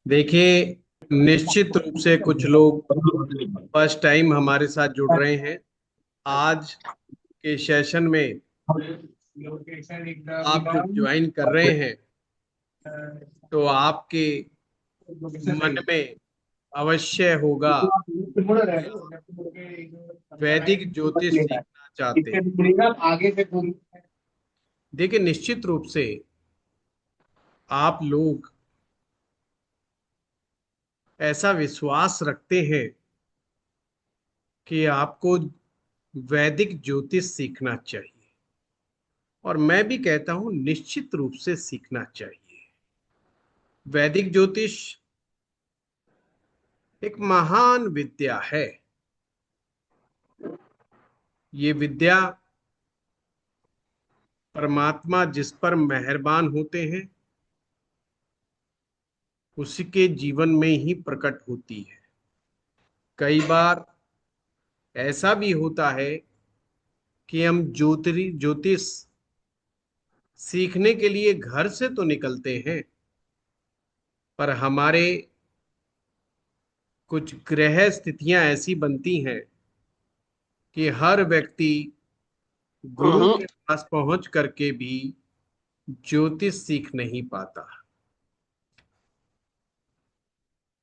देखिए, निश्चित रूप से कुछ लोग फर्स्ट टाइम हमारे साथ जुड़ रहे हैं। आज के सेशन में आप जब ज्वाइन कर रहे हैं तो आपके मन में अवश्य होगा कि हम वैदिक ज्योतिष सीखना चाहते हैं। आगे से पूरी। देखिए, निश्चित रूप से आप लोग ऐसा विश्वास रखते हैं कि आपको वैदिक ज्योतिष सीखना चाहिए, और मैं भी कहता हूं निश्चित रूप से सीखना चाहिए। वैदिक ज्योतिष एक महान विद्या है। ये विद्या परमात्मा जिस पर मेहरबान होते हैं उसके जीवन में ही प्रकट होती है। कई बार ऐसा भी होता है कि हम ज्योतिष सीखने के लिए घर से तो निकलते हैं, पर हमारे कुछ ग्रह स्थितियां ऐसी बनती हैं कि हर व्यक्ति गुरु हम्म। के पास पहुंच करके भी ज्योतिष सीख नहीं पाता।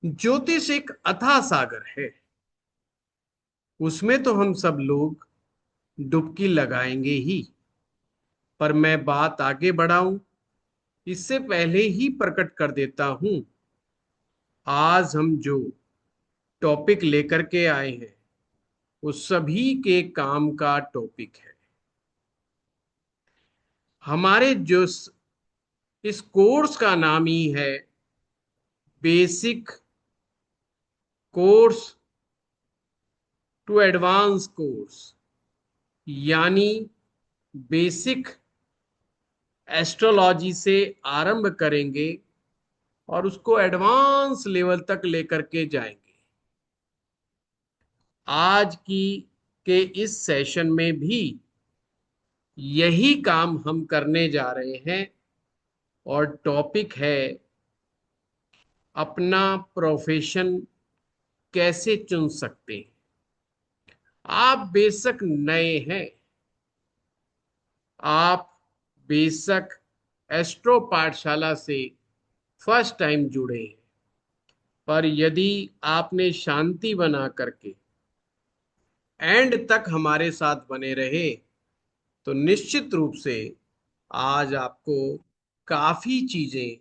ज्योतिष एक अथाह सागर है। उसमें तो हम सब लोग डुबकी लगाएंगे ही, पर मैं बात आगे बढ़ाऊं इससे पहले ही प्रकट कर देता हूं। आज हम जो टॉपिक लेकर के आए हैं वो सभी के काम का टॉपिक है। हमारे जो इस कोर्स का नाम ही है basic course to advance course, यानी बेसिक एस्ट्रोलॉजी से आरंभ करेंगे और उसको एडवांस लेवल तक लेकर के जाएंगे। आज की के इस सेशन में भी यही काम हम करने जा रहे हैं, और टॉपिक है अपना प्रोफेशन कैसे चुन सकते हैं। आप बेशक नए हैं, आप बेशक एस्ट्रो पाठशाला से फर्स्ट टाइम जुड़े हैं, पर यदि आपने शांति बना करके एंड तक हमारे साथ बने रहे तो निश्चित रूप से आज आपको काफी चीजें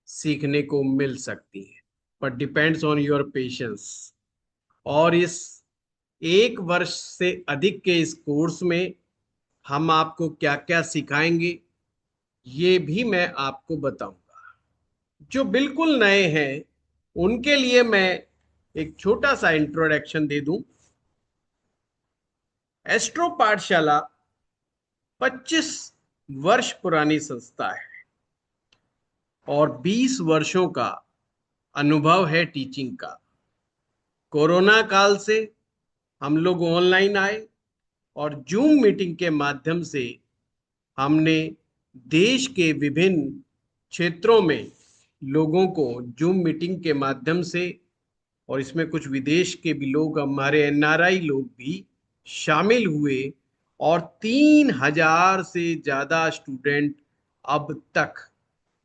सीखने को मिल सकती हैं। पर डिपेंड्स ऑन योर पेशेंस। और इस एक वर्ष से अधिक के इस कोर्स में हम आपको क्या क्या सिखाएंगे ये भी मैं आपको बताऊंगा। जो बिल्कुल नए हैं उनके लिए मैं एक छोटा सा इंट्रोडक्शन दे दूं। एस्ट्रो पाठशाला 25 वर्ष पुरानी संस्था है और 20 वर्षों का अनुभव है टीचिंग का। कोरोना काल से हम लोग ऑनलाइन आए और जूम मीटिंग के माध्यम से हमने देश के विभिन्न क्षेत्रों में लोगों को जूम मीटिंग के माध्यम से, और इसमें कुछ विदेश के भी लोग, हमारे एनआरआई लोग भी शामिल हुए, और 3,000 से ज्यादा स्टूडेंट अब तक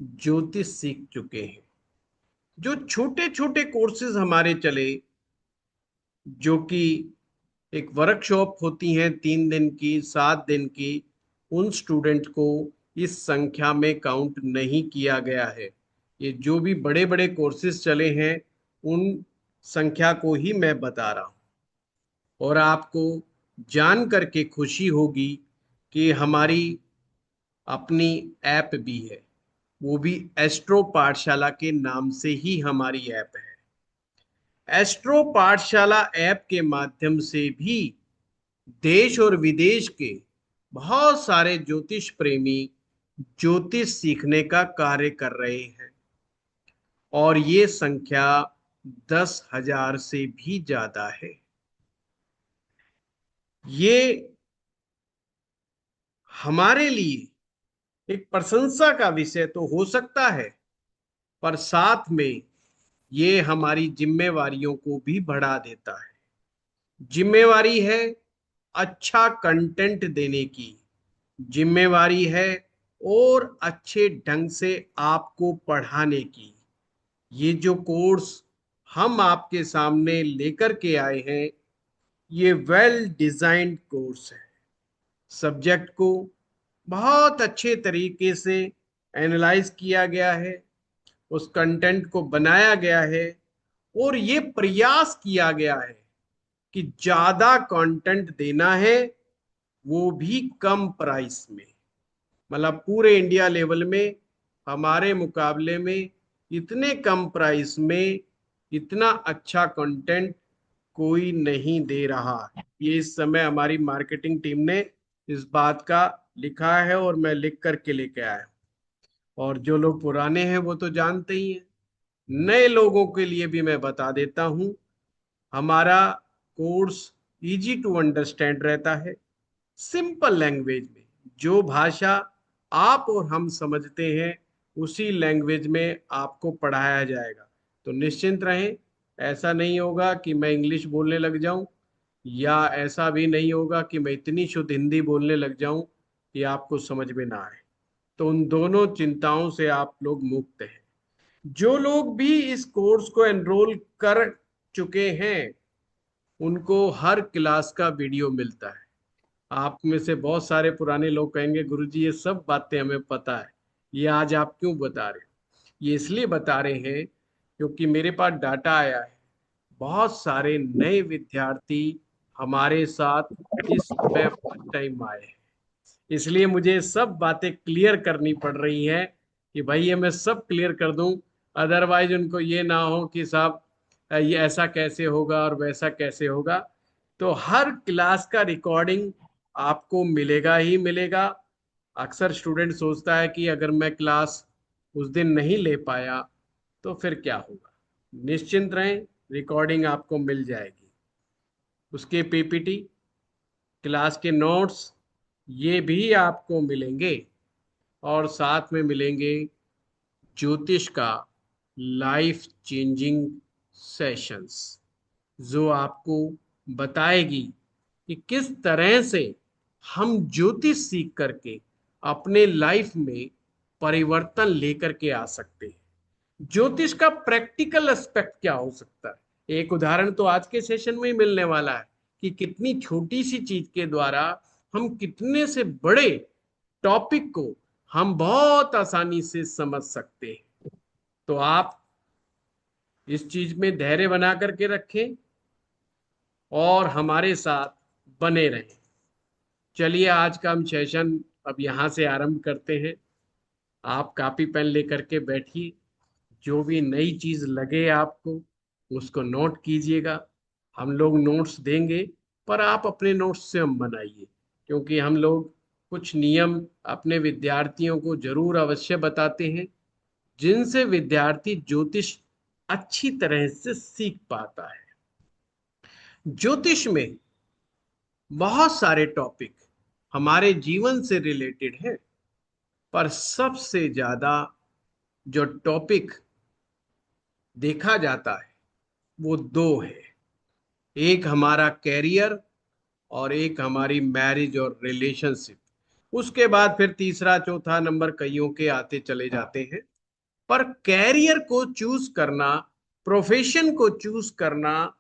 ज्योतिष सीख चुके हैं। जो छोटे छोटे कोर्सेज हमारे चले, जो कि एक वर्कशॉप होती हैं 3 दिन की, 7 दिन की, उन स्टूडेंट को इस संख्या में काउंट नहीं किया गया है। ये जो भी बड़े बड़े कोर्सेज चले हैं उन संख्या को ही मैं बता रहा हूँ। और आपको जान करके खुशी होगी कि हमारी अपनी ऐप भी है, वो भी एस्ट्रो पाठशाला के नाम से ही हमारी ऐप है। एस्ट्रो पाठशाला ऐप के माध्यम से भी देश और विदेश के बहुत सारे ज्योतिष प्रेमी ज्योतिष सीखने का कार्य कर रहे हैं, और ये संख्या 10,000 से भी ज्यादा है। ये हमारे लिए एक प्रशंसा का विषय तो हो सकता है, पर साथ में ये हमारी जिम्मेवारियों को भी बढ़ा देता है। जिम्मेवारी है अच्छा कंटेंट देने की, जिम्मेवारी है और अच्छे ढंग से आपको पढ़ाने की। ये जो कोर्स हम आपके सामने लेकर के आए हैं, ये वेल डिजाइंड कोर्स है। सब्जेक्ट को बहुत अच्छे तरीके से एनालाइज किया गया है, उस कंटेंट को बनाया गया है और ये प्रयास किया गया है कि ज्यादा कंटेंट देना है, वो भी कम प्राइस में। मतलब पूरे इंडिया लेवल में हमारे मुकाबले में इतने कम प्राइस में इतना अच्छा कंटेंट कोई नहीं दे रहा। ये इस समय हमारी मार्केटिंग टीम ने इस बात का लिखा है और मैं लिख करके लेके आया। और जो लोग पुराने हैं वो तो जानते ही हैं, नए लोगों के लिए भी मैं बता देता हूं, हमारा कोर्स इजी टू अंडरस्टैंड रहता है, सिंपल लैंग्वेज में। जो भाषा आप और हम समझते हैं उसी लैंग्वेज में आपको पढ़ाया जाएगा। तो निश्चिंत रहें, ऐसा नहीं होगा कि मैं इंग्लिश बोलने लग जाऊं, या ऐसा भी नहीं होगा कि मैं इतनी शुद्ध हिंदी बोलने लग जाऊं कि आपको समझ में ना आए। तो उन दोनों चिंताओं से आप लोग मुक्त हैं। जो लोग भी इस कोर्स को एनरोल कर चुके हैं उनको हर क्लास का वीडियो मिलता है। आप में से बहुत सारे पुराने लोग कहेंगे गुरुजी ये सब बातें हमें पता है, ये आज आप क्यों बता रहे हो? ये इसलिए बता रहे हैं क्योंकि मेरे पास डाटा आया है, बहुत सारे नए विद्यार्थी हमारे साथ इस समय फर्स्ट टाइम आए हैं। इसलिए मुझे सब बातें क्लियर करनी पड़ रही हैं कि भाई ये मैं सब क्लियर कर दूं। अदरवाइज उनको ये ना हो कि साहब ये ऐसा कैसे होगा और वैसा कैसे होगा। तो हर क्लास का रिकॉर्डिंग आपको मिलेगा ही मिलेगा। अक्सर स्टूडेंट सोचता है कि अगर मैं क्लास उस दिन नहीं ले पाया तो फिर क्या होगा। निश्चिंत रहें, रिकॉर्डिंग आपको मिल जाएगी, उसके पीपीटी, क्लास के नोट्स, ये भी आपको मिलेंगे। और साथ में मिलेंगे ज्योतिष का लाइफ चेंजिंग सेशंस, जो आपको बताएगी कि किस तरह से हम ज्योतिष सीख करके अपने लाइफ में परिवर्तन लेकर के आ सकते हैं। ज्योतिष का प्रैक्टिकल एस्पेक्ट क्या हो सकता है, एक उदाहरण तो आज के सेशन में ही मिलने वाला है कि कितनी छोटी सी चीज के द्वारा हम कितने से बड़े टॉपिक को हम बहुत आसानी से समझ सकते हैं। तो आप इस चीज में धैर्य बना करके रखें और हमारे साथ बने रहें। चलिए आज का हम सेशन अब यहाँ से आरंभ करते हैं। आप कॉपी पेन लेकर के बैठिए, जो भी नई चीज लगे आपको उसको नोट कीजिएगा। हम लोग नोट्स देंगे पर आप अपने नोट्स से हम बनाइए, क्योंकि हम लोग कुछ नियम अपने विद्यार्थियों को जरूर अवश्य बताते हैं जिनसे विद्यार्थी ज्योतिष अच्छी तरह से सीख पाता है। ज्योतिष में बहुत सारे टॉपिक हमारे जीवन से रिलेटेड है, पर सबसे ज्यादा जो टॉपिक देखा जाता है वो दो है। एक हमारा कैरियर और एक हमारी मैरिज और रिलेशनशिप। उसके बाद फिर तीसरा चौथा नंबर कईयों के आते चले जाते हैं। पर कैरियर को चूज करना, प्रोफेशन को चूज करना,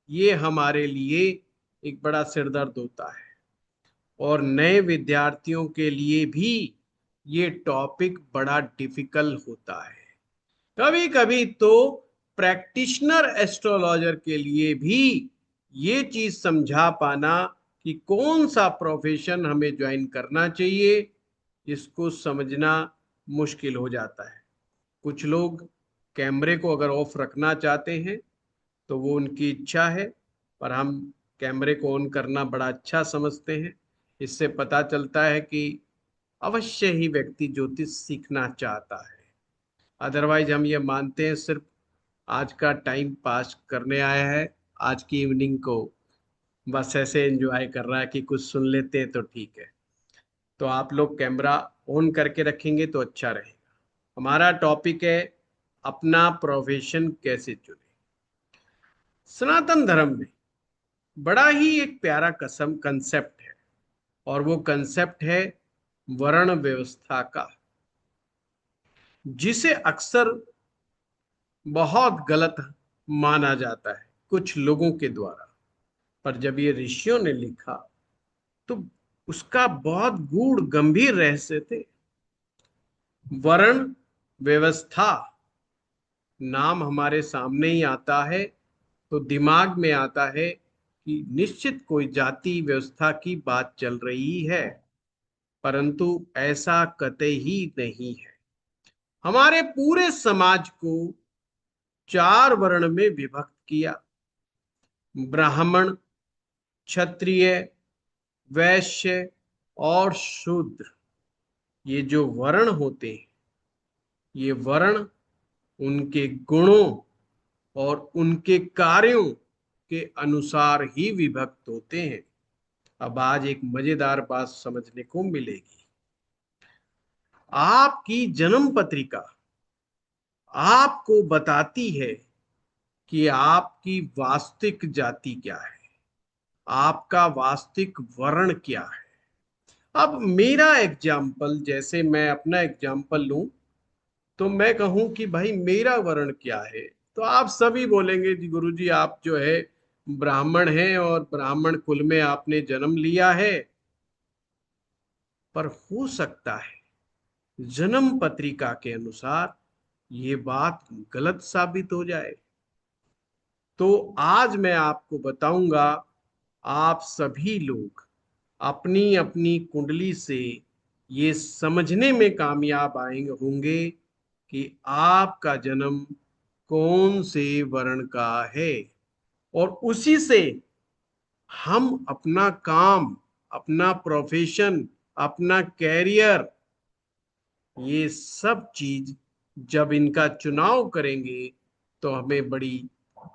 ये हमारे लिए एक बड़ा सिरदर्द होता है। और नए विद्यार्थियों के लिए भी ये टॉपिक बड़ा डिफिकल्ट होता है। कभी कभी तो प्रैक्टिशनर एस्ट्रोलॉजर के लिए भी ये चीज समझा पाना कि कौन सा प्रोफेशन हमें ज्वाइन करना चाहिए, इसको समझना मुश्किल हो जाता है। कुछ लोग कैमरे को अगर ऑफ रखना चाहते हैं तो वो उनकी इच्छा है, पर हम कैमरे को ऑन करना बड़ा अच्छा समझते हैं। इससे पता चलता है कि अवश्य ही व्यक्ति ज्योतिष सीखना चाहता है। अदरवाइज हम ये मानते हैं सिर्फ आज का टाइम पास करने आया है, आज की इवनिंग को बस ऐसे एंजॉय कर रहा है कि कुछ सुन लेते हैं तो ठीक है। तो आप लोग कैमरा ऑन करके रखेंगे तो अच्छा रहेगा। हमारा टॉपिक है अपना प्रोफेशन कैसे चुने। सनातन धर्म में बड़ा ही एक प्यारा कसम कंसेप्ट है, और वो कंसेप्ट है वर्ण व्यवस्था का, जिसे अक्सर बहुत गलत माना जाता है कुछ लोगों के द्वारा। पर जब ये ऋषियों ने लिखा तो उसका बहुत गूढ़ गंभीर रहस्य थे। वर्ण व्यवस्था नाम हमारे सामने ही आता है तो दिमाग में आता है कि निश्चित कोई जाति व्यवस्था की बात चल रही है, परंतु ऐसा कतई नहीं है। हमारे पूरे समाज को चार वर्ण में विभक्त किया: ब्राह्मण, क्षत्रिय, वैश्य और शूद्र। ये जो वर्ण होते हैं, ये वर्ण उनके गुणों और उनके कार्यों के अनुसार ही विभक्त होते हैं। अब आज एक मजेदार बात समझने को मिलेगी। आपकी जन्म पत्रिका आपको बताती है कि आपकी वास्तविक जाति क्या है, आपका वास्तविक वर्ण क्या है। अब मेरा एग्जाम्पल, जैसे मैं अपना एग्जाम्पल लूं, तो मैं कहूं कि भाई मेरा वर्ण क्या है, तो आप सभी बोलेंगे जी गुरुजी आप जो है ब्राह्मण हैं और ब्राह्मण कुल में आपने जन्म लिया है। पर हो सकता है जन्म पत्रिका के अनुसार ये बात गलत साबित हो जाए। तो आज मैं आपको बताऊंगा, आप सभी लोग अपनी अपनी कुंडली से ये समझने में कामयाब आएंगे होंगे कि आपका जन्म कौन से वर्ण का है, और उसी से हम अपना काम, अपना प्रोफेशन, अपना कैरियर, ये सब चीज जब इनका चुनाव करेंगे तो हमें बड़ी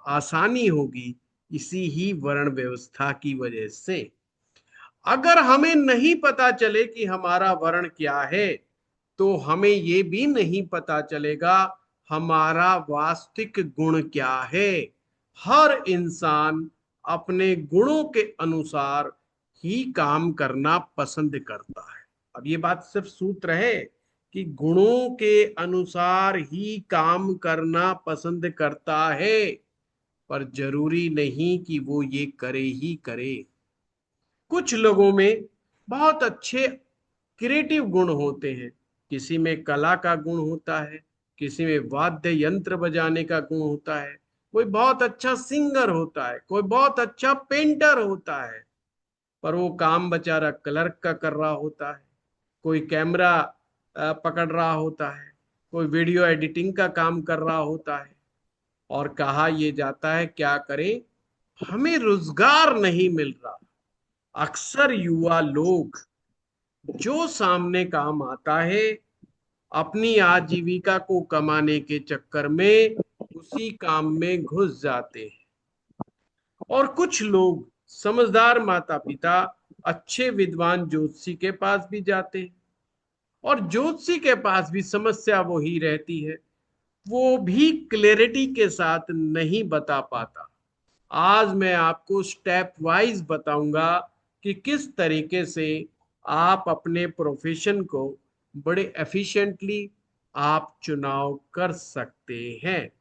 आसानी होगी, इसी ही वर्ण व्यवस्था की वजह से। अगर हमें नहीं पता चले कि हमारा वर्ण क्या है, तो हमें ये भी नहीं पता चलेगा हमारा वास्तविक गुण क्या है। हर इंसान अपने गुणों के अनुसार ही काम करना पसंद करता है। अब ये बात सिर्फ सूत्र है कि गुणों के अनुसार ही काम करना पसंद करता है, पर जरूरी नहीं कि वो ये करे ही करे। कुछ लोगों में बहुत अच्छे क्रिएटिव गुण होते हैं, किसी में कला का गुण होता है, किसी में वाद्य यंत्र बजाने का गुण होता है, कोई बहुत अच्छा सिंगर होता है, कोई बहुत अच्छा पेंटर होता है, पर वो काम बेचारा क्लर्क का कर रहा होता है। कोई कैमरा पकड़ रहा होता है, कोई वीडियो एडिटिंग का काम कर रहा होता है। और कहा ये जाता है क्या करें, हमें रोजगार नहीं मिल रहा। अक्सर युवा लोग जो सामने काम आता है, अपनी आजीविका को कमाने के चक्कर में उसी काम में घुस जाते हैं। और कुछ लोग समझदार माता पिता अच्छे विद्वान ज्योतिषी के पास भी जाते हैं, और ज्योतिषी के पास भी समस्या वही रहती है, वो भी क्लैरिटी के साथ नहीं बता पाता। आज मैं आपको स्टेप वाइज बताऊंगा कि किस तरीके से आप अपने प्रोफेशन को बड़े एफिशिएंटली आप चुनाव कर सकते हैं।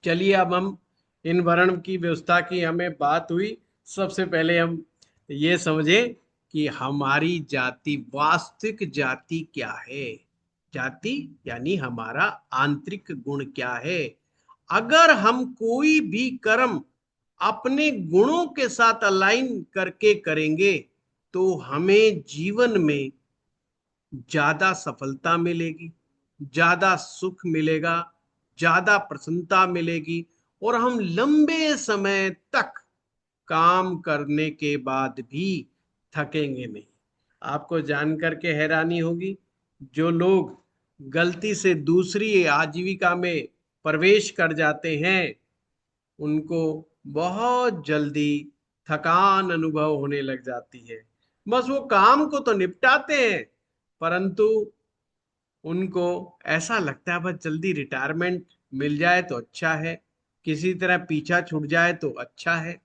चलिए अब हम इन वर्ण की व्यवस्था की हमें बात हुई, सबसे पहले हम ये समझें कि हमारी जाति, वास्तविक जाति क्या है। जाति यानी हमारा आंतरिक गुण क्या है। अगर हम कोई भी कर्म अपने गुणों के साथ अलाइन करके करेंगे तो हमें जीवन में ज्यादा सफलता मिलेगी, ज्यादा सुख मिलेगा, ज्यादा प्रसन्नता मिलेगी, और हम लंबे समय तक काम करने के बाद भी थकेंगे नहीं। आपको जानकर के हैरानी होगी, जो लोग गलती से दूसरी आजीविका में प्रवेश कर जाते हैं, उनको बहुत जल्दी थकान अनुभव होने लग जाती है। बस वो काम को तो निपटाते हैं, परंतु उनको ऐसा लगता है बस जल्दी रिटायरमेंट मिल जाए तो अच्छा है, किसी तरह पीछा छूट जाए तो अच्छा है।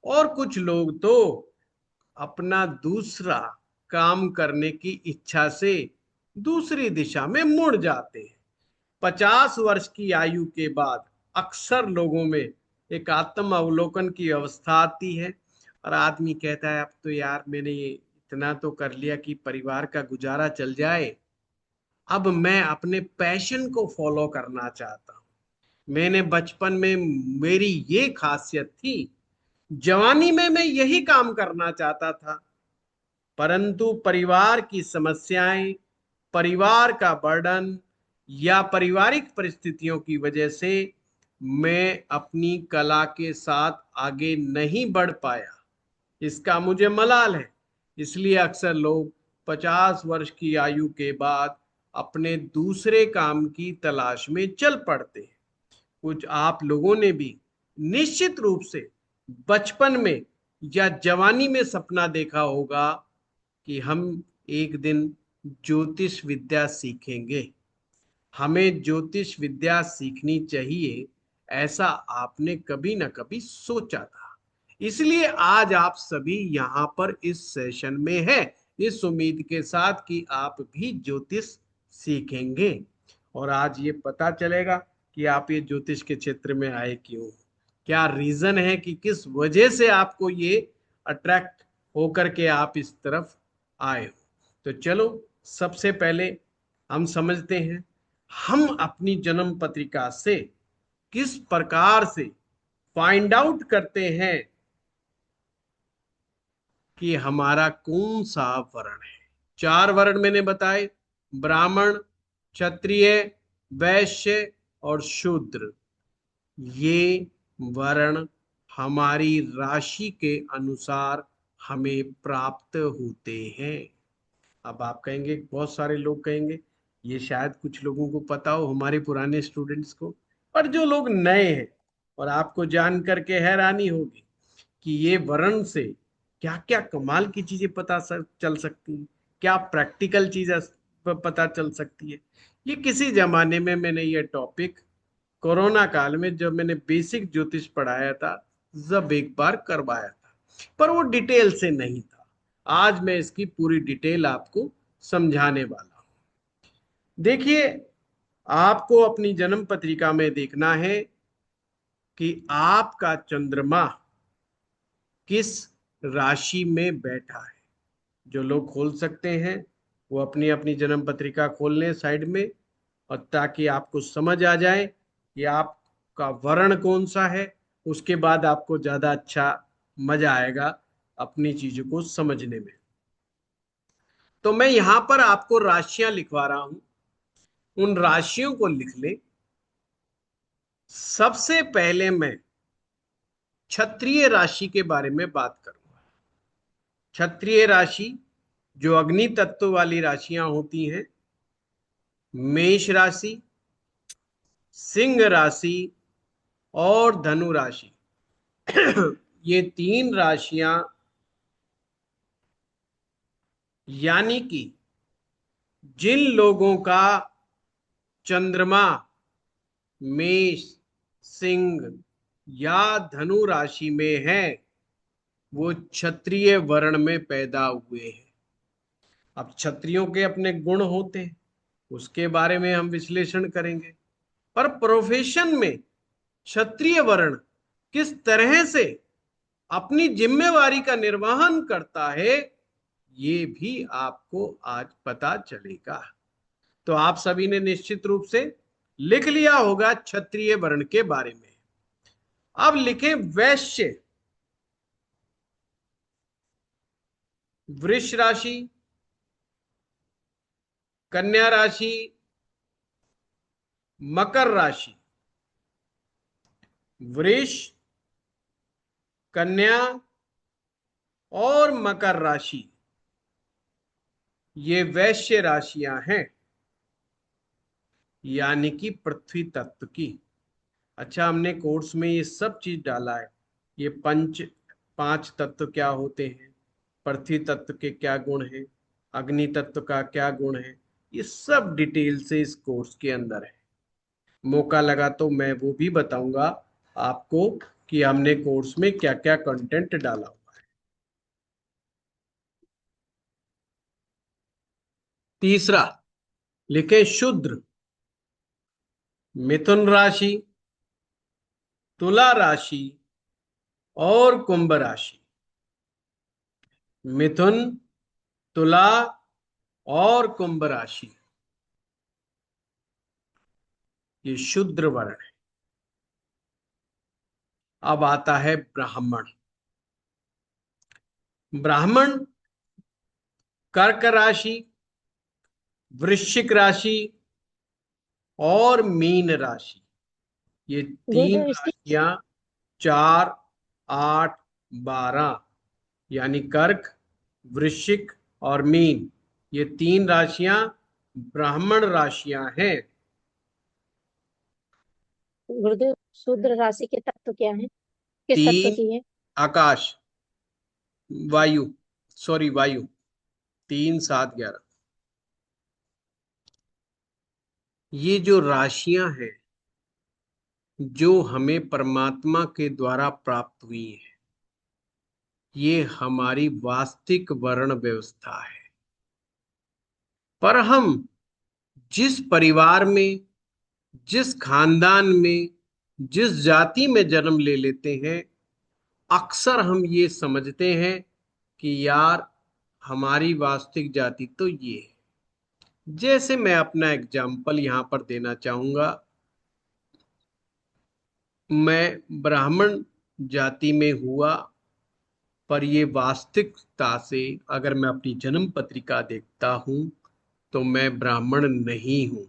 और कुछ लोग तो अपना दूसरा काम करने की इच्छा से दूसरी दिशा में मुड़ जाते हैं। 50 वर्ष की आयु के बाद अक्सर लोगों में एक आत्म अवलोकन की अवस्था आती है और आदमी कहता है अब तो यार मैंने ये इतना तो कर लिया कि परिवार का गुजारा चल जाए, अब मैं अपने पैशन को फॉलो करना चाहता हूँ। मैंने बचपन में मेरी ये खासियत थी, जवानी में मैं यही काम करना चाहता था, परंतु परिवार की समस्याएं, परिवार का बर्डन या पारिवारिक परिस्थितियों की वजह से मैं अपनी कला के साथ आगे नहीं बढ़ पाया। इसका मुझे मलाल है। इसलिए अक्सर लोग 50 वर्ष की आयु के बाद अपने दूसरे काम की तलाश में चल पड़ते हैं। कुछ आप लोगों ने भी निश्चित रूप से बचपन में या जवानी में सपना देखा होगा कि हम एक दिन ज्योतिष विद्या सीखेंगे, हमें ज्योतिष विद्या सीखनी चाहिए, ऐसा आपने कभी ना कभी सोचा था। इसलिए आज आप सभी यहाँ पर इस सेशन में हैं, इस उम्मीद के साथ कि आप भी ज्योतिष सीखेंगे। और आज ये पता चलेगा कि आप ये ज्योतिष के क्षेत्र में आए क्यों, क्या रीजन है कि किस वजह से आपको ये अट्रैक्ट होकर के आप इस तरफ आए हो। तो चलो सबसे पहले हम समझते हैं हम अपनी जन्म पत्रिका से किस प्रकार से फाइंड आउट करते हैं कि हमारा कौन सा वर्ण है। 4 वर्ण मैंने बताए, ब्राह्मण, क्षत्रिय, वैश्य और शूद्र। ये वर्ण हमारी राशि के अनुसार हमें प्राप्त होते हैं। अब आप कहेंगे, बहुत सारे लोग कहेंगे ये शायद कुछ लोगों को पता हो, हमारे पुराने स्टूडेंट्स को, पर जो लोग नए हैं, और आपको जान करके हैरानी होगी कि ये वर्ण से क्या क्या कमाल की चीजें चल सकती हैं, क्या प्रैक्टिकल चीजें पता चल सकती है। ये किसी जमाने में मैंने ये टॉपिक कोरोना काल में जब मैंने बेसिक ज्योतिष पढ़ाया था, जब एक बार करवाया था, पर वो डिटेल से नहीं था। आज मैं इसकी पूरी डिटेल आपको समझाने वाला हूं। देखिए, आपको अपनी जन्म पत्रिका में देखना है कि आपका चंद्रमा किस राशि में बैठा है। जो लोग खोल सकते हैं वो अपनी अपनी जन्म पत्रिका खोल लें साइड में, और ताकि आपको समझ आ जाए कि आपका वर्ण कौन सा है। उसके बाद आपको ज्यादा अच्छा मजा आएगा अपनी चीजों को समझने में। तो मैं यहां पर आपको राशियां लिखवा रहा हूं, उन राशियों को लिख ले। सबसे पहले मैं क्षत्रिय राशि के बारे में बात करूंगा। क्षत्रिय राशि जो अग्नि तत्व वाली राशियां होती हैं, मेष राशि, सिंह राशि और धनु राशि। ये 3 राशियां, यानी कि जिन लोगों का चंद्रमा मेष, सिंह या धनु राशि में है, वो क्षत्रिय वर्ण में पैदा हुए हैं। अब क्षत्रियों के अपने गुण होते हैं, उसके बारे में हम विश्लेषण करेंगे, पर प्रोफेशन में क्षत्रिय वर्ण किस तरह से अपनी जिम्मेवारी का निर्वहन करता है, ये भी आपको आज पता चलेगा। तो आप सभी ने निश्चित रूप से लिख लिया होगा क्षत्रिय वर्ण के बारे में। अब लिखें वैश्य। वृष राशि, कन्या राशि, मकर राशि। वृष, कन्या और मकर राशि, ये वैश्य राशियां हैं, यानी कि पृथ्वी तत्व की। अच्छा, हमने कोर्स में ये सब चीज डाला है, ये 5 तत्व क्या होते हैं, पृथ्वी तत्व के क्या गुण हैं, अग्नि तत्व का क्या गुण है, ये सब डिटेल से इस कोर्स के अंदर है। मौका लगा तो मैं वो भी बताऊंगा आपको कि हमने कोर्स में क्या क्या कंटेंट डाला हुआ है। तीसरा लिखे शूद्र, मिथुन राशि, तुला राशि और कुंभ राशि। मिथुन, तुला और कुंभ राशि ये शूद्र वर्ण है। अब आता है ब्राह्मण। ब्राह्मण कर्क राशि, वृश्चिक राशि और मीन राशि, ये तीन गुरु इसकी राशियां 4, 8, 12 यानी कर्क, वृश्चिक और मीन, ये तीन राशियां ब्राह्मण राशियां हैं। गुरुदेव शूद्र राशि के तत्व क्या है, किस तत्व तीन की है? आकाश, वायु, सॉरी वायु, 3, 7, 11, ये जो राशियां हैं जो हमें परमात्मा के द्वारा प्राप्त हुई है, ये हमारी वास्तविक वर्ण व्यवस्था है। पर हम जिस परिवार में, जिस खानदान में, जिस जाति में जन्म ले लेते हैं, अक्सर हम ये समझते हैं कि यार हमारी वास्तविक जाति तो ये है। जैसे मैं अपना एग्जाम्पल यहां पर देना चाहूंगा, मैं ब्राह्मण जाति में हुआ, पर ये वास्तविकता से अगर मैं अपनी जन्म पत्रिका देखता हूं तो मैं ब्राह्मण नहीं हूं,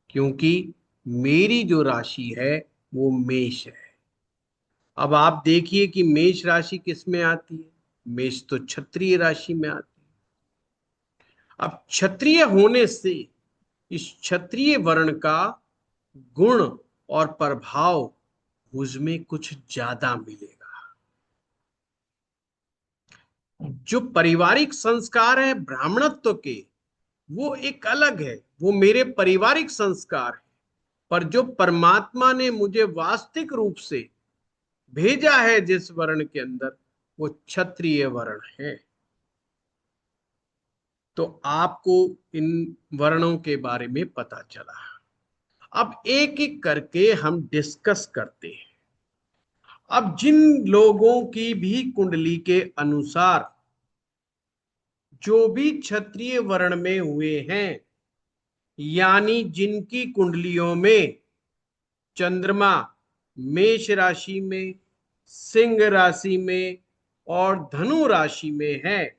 क्योंकि मेरी जो राशि है वो मेष है। अब आप देखिए कि मेष राशि किस में आती है। मेष तो क्षत्रिय राशि में आती है। अब क्षत्रिय होने से इस क्षत्रिय वर्ण का गुण और प्रभाव मुझमें कुछ ज्यादा मिलेगा। जो पारिवारिक संस्कार है ब्राह्मणत्व के, वो एक अलग है, वो मेरे पारिवारिक संस्कार है। पर जो परमात्मा ने मुझे वास्तविक रूप से भेजा है जिस वर्ण के अंदर, वो क्षत्रिय वर्ण है। तो आपको इन वर्णों के बारे में पता चला। अब एक एक करके हम डिस्कस करते हैं। अब जिन लोगों की भी कुंडली के अनुसार जो भी क्षत्रिय वर्ण में हुए हैं, यानी जिनकी कुंडलियों में चंद्रमा मेष राशि में, सिंह राशि में और धनु राशि में है,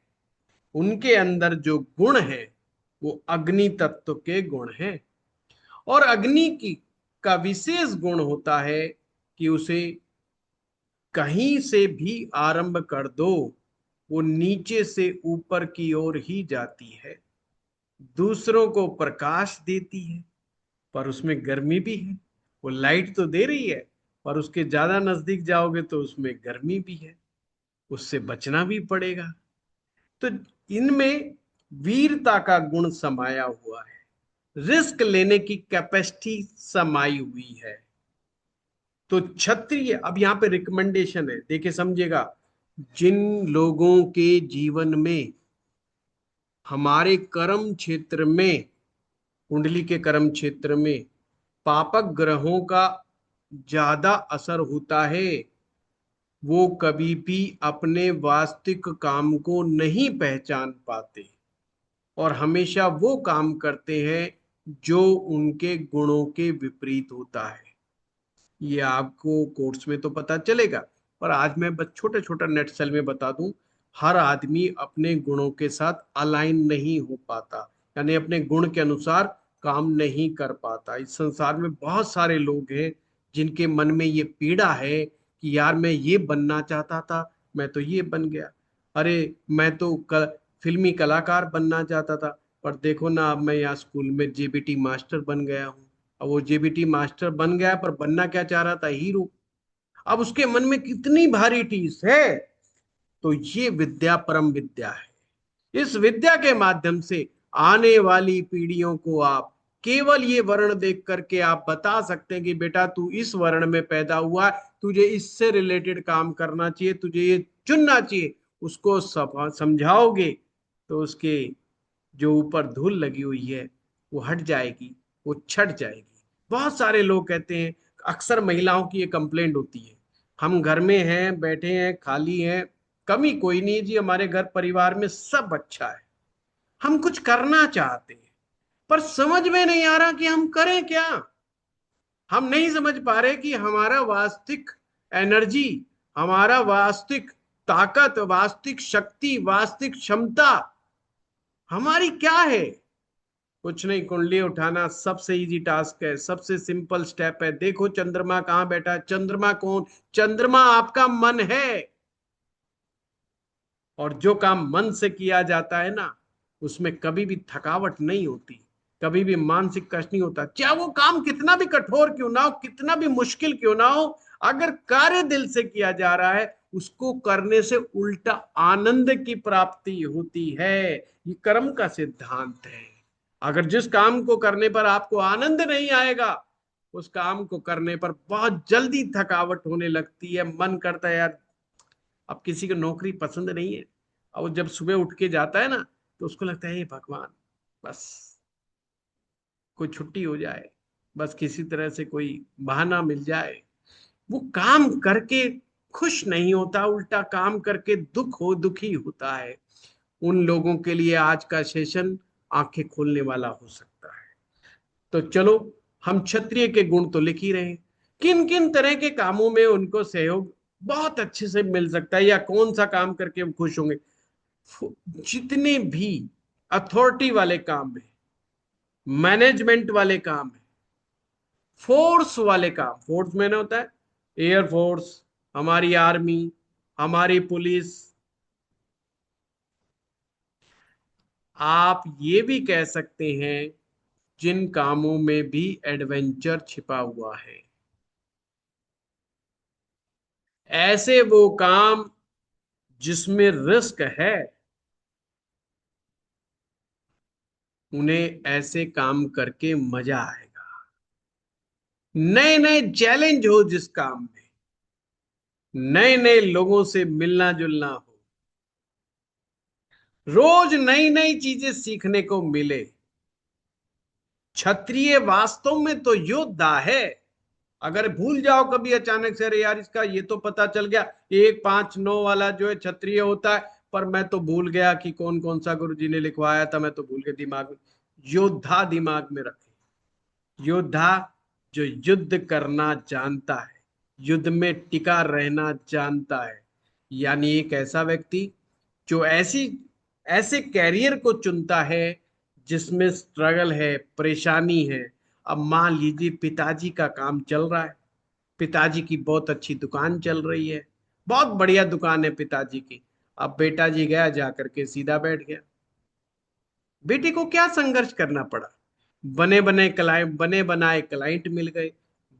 उनके अंदर जो गुण है वो अग्नि तत्व के गुण हैं। और अग्नि की का विशेष गुण होता है कि उसे कहीं से भी आरंभ कर दो, वो नीचे से ऊपर की ओर ही जाती है। दूसरों को प्रकाश देती है, पर उसमें गर्मी भी है। वो लाइट तो दे रही है, पर उसके ज्यादा नजदीक जाओगे तो उसमें गर्मी भी है, उससे बचना भी पड़ेगा। तो इनमें वीरता का गुण समाया हुआ है, रिस्क लेने की कैपेसिटी समाई हुई है। तो क्षत्रिय, अब यहाँ पे रिकमेंडेशन है, देखिए समझिएगा। जिन लोगों के जीवन में हमारे कर्म क्षेत्र में, कुंडली के कर्म क्षेत्र में पापक ग्रहों का ज्यादा असर होता है, वो कभी भी अपने वास्तविक काम को नहीं पहचान पाते और हमेशा वो काम करते हैं जो उनके गुणों के विपरीत होता है। ये आपको कोर्स में तो पता चलेगा, पर आज मैं बस छोटा छोटा नेट सेल में बता दूं। हर आदमी अपने गुणों के साथ अलाइन नहीं हो पाता, यानी अपने गुण के अनुसार काम नहीं कर पाता। इस संसार में बहुत सारे लोग हैं जिनके मन में ये पीड़ा है कि यार मैं ये बनना चाहता था, मैं तो ये बन गया। अरे मैं तो फिल्मी कलाकार बनना चाहता था, पर देखो ना अब मैं यहाँ स्कूल में जेबीटी मास्टर बन गया हूँ। अब वो जेबीटी मास्टर बन गया, पर बनना क्या चाह रहा था, हीरो। अब उसके मन में कितनी भारी टीस है। तो ये विद्या परम विद्या है। इस विद्या के माध्यम से आने वाली पीढ़ियों को आप केवल ये वर्ण देख करके आप बता सकते हैं कि बेटा तू इस वर्ण में पैदा हुआ, तुझे इससे रिलेटेड काम करना चाहिए, तुझे ये चुनना चाहिए। उसको समझाओगे तो उसके जो ऊपर धूल लगी हुई है वो हट जाएगी, वो छट जाएगी। बहुत सारे लोग कहते हैं, अक्सर महिलाओं की ये कंप्लेंट होती है, हम घर में हैं, बैठे हैं, खाली हैं, कमी कोई नहीं है जी, हमारे घर परिवार में सब अच्छा है, हम कुछ करना चाहते हैं पर समझ में नहीं आ रहा कि हम करें क्या। हम नहीं समझ पा रहे कि हमारा वास्तविक एनर्जी, हमारा वास्तविक ताकत, वास्तविक शक्ति, वास्तविक क्षमता हमारी क्या है। कुछ नहीं, कुंडली उठाना सबसे इजी टास्क है, सबसे सिंपल स्टेप है। देखो चंद्रमा कहां बैठा है, चंद्रमा कौन, चंद्रमा आपका मन है। और जो काम मन से किया जाता है ना, उसमें कभी भी थकावट नहीं होती, कभी भी मानसिक कष्ट नहीं होता, चाहे वो काम कितना भी कठोर क्यों ना हो, कितना भी मुश्किल क्यों ना हो। अगर कार्य दिल से किया जा रहा है, उसको करने से उल्टा आनंद की प्राप्ति होती है। ये कर्म का सिद्धांत है। अगर जिस काम को करने पर आपको आनंद नहीं आएगा, उस काम को करने पर बहुत जल्दी थकावट होने लगती है, मन करता है यार अब किसी को नौकरी पसंद नहीं है, और वो जब सुबह उठ के जाता है ना, तो उसको लगता है हे भगवान, बस कोई छुट्टी हो जाए, बस किसी तरह से कोई बहाना मिल जाए। वो काम करके खुश नहीं होता, उल्टा काम करके दुखी होता है। उन लोगों के लिए आज का सेशन आंखें खोलने वाला हो सकता है। तो चलो, हम क्षत्रिय के गुण तो लिख ही रहे हैं, किन किन तरह के कामों में उनको सहयोग बहुत अच्छे से मिल सकता है, या कौन सा काम करके वो खुश होंगे। जितने भी अथॉरिटी वाले काम है, मैनेजमेंट वाले काम है, फोर्स वाले काम, फोर्स मैंने होता है एयरफोर्स, हमारी आर्मी, हमारी पुलिस, आप ये भी कह सकते हैं जिन कामों में भी एडवेंचर छिपा हुआ है, ऐसे वो काम जिसमें रिस्क है, उन्हें ऐसे काम करके मजा आएगा। नए नए चैलेंज हो जिस काम में, नए नए लोगों से मिलना जुलना हो, रोज नई नई चीजें सीखने को मिले। क्षत्रिय वास्तव में तो योद्धा है। अगर भूल जाओ कभी अचानक से, अरे यार इसका ये तो पता चल गया, 1 5 9 वाला जो है क्षत्रिय होता है, पर मैं तो भूल गया कि कौन कौन सा गुरु जी ने लिखवाया था, मैं तो भूल गया दिमाग में। योद्धा दिमाग में रखे, योद्धा जो युद्ध करना जानता है, युद्ध में टिका रहना जानता है। यानी एक ऐसा व्यक्ति जो ऐसी ऐसे कैरियर को चुनता है जिसमें स्ट्रगल है, परेशानी है। अब मान लीजिए पिताजी का काम चल रहा है, पिताजी की बहुत अच्छी दुकान चल रही है, बहुत बढ़िया दुकान है पिताजी की। अब बेटा जी गया, जाकर के सीधा बैठ गया। बेटे को क्या संघर्ष करना पड़ा, बने बनाए क्लाइंट मिल गए,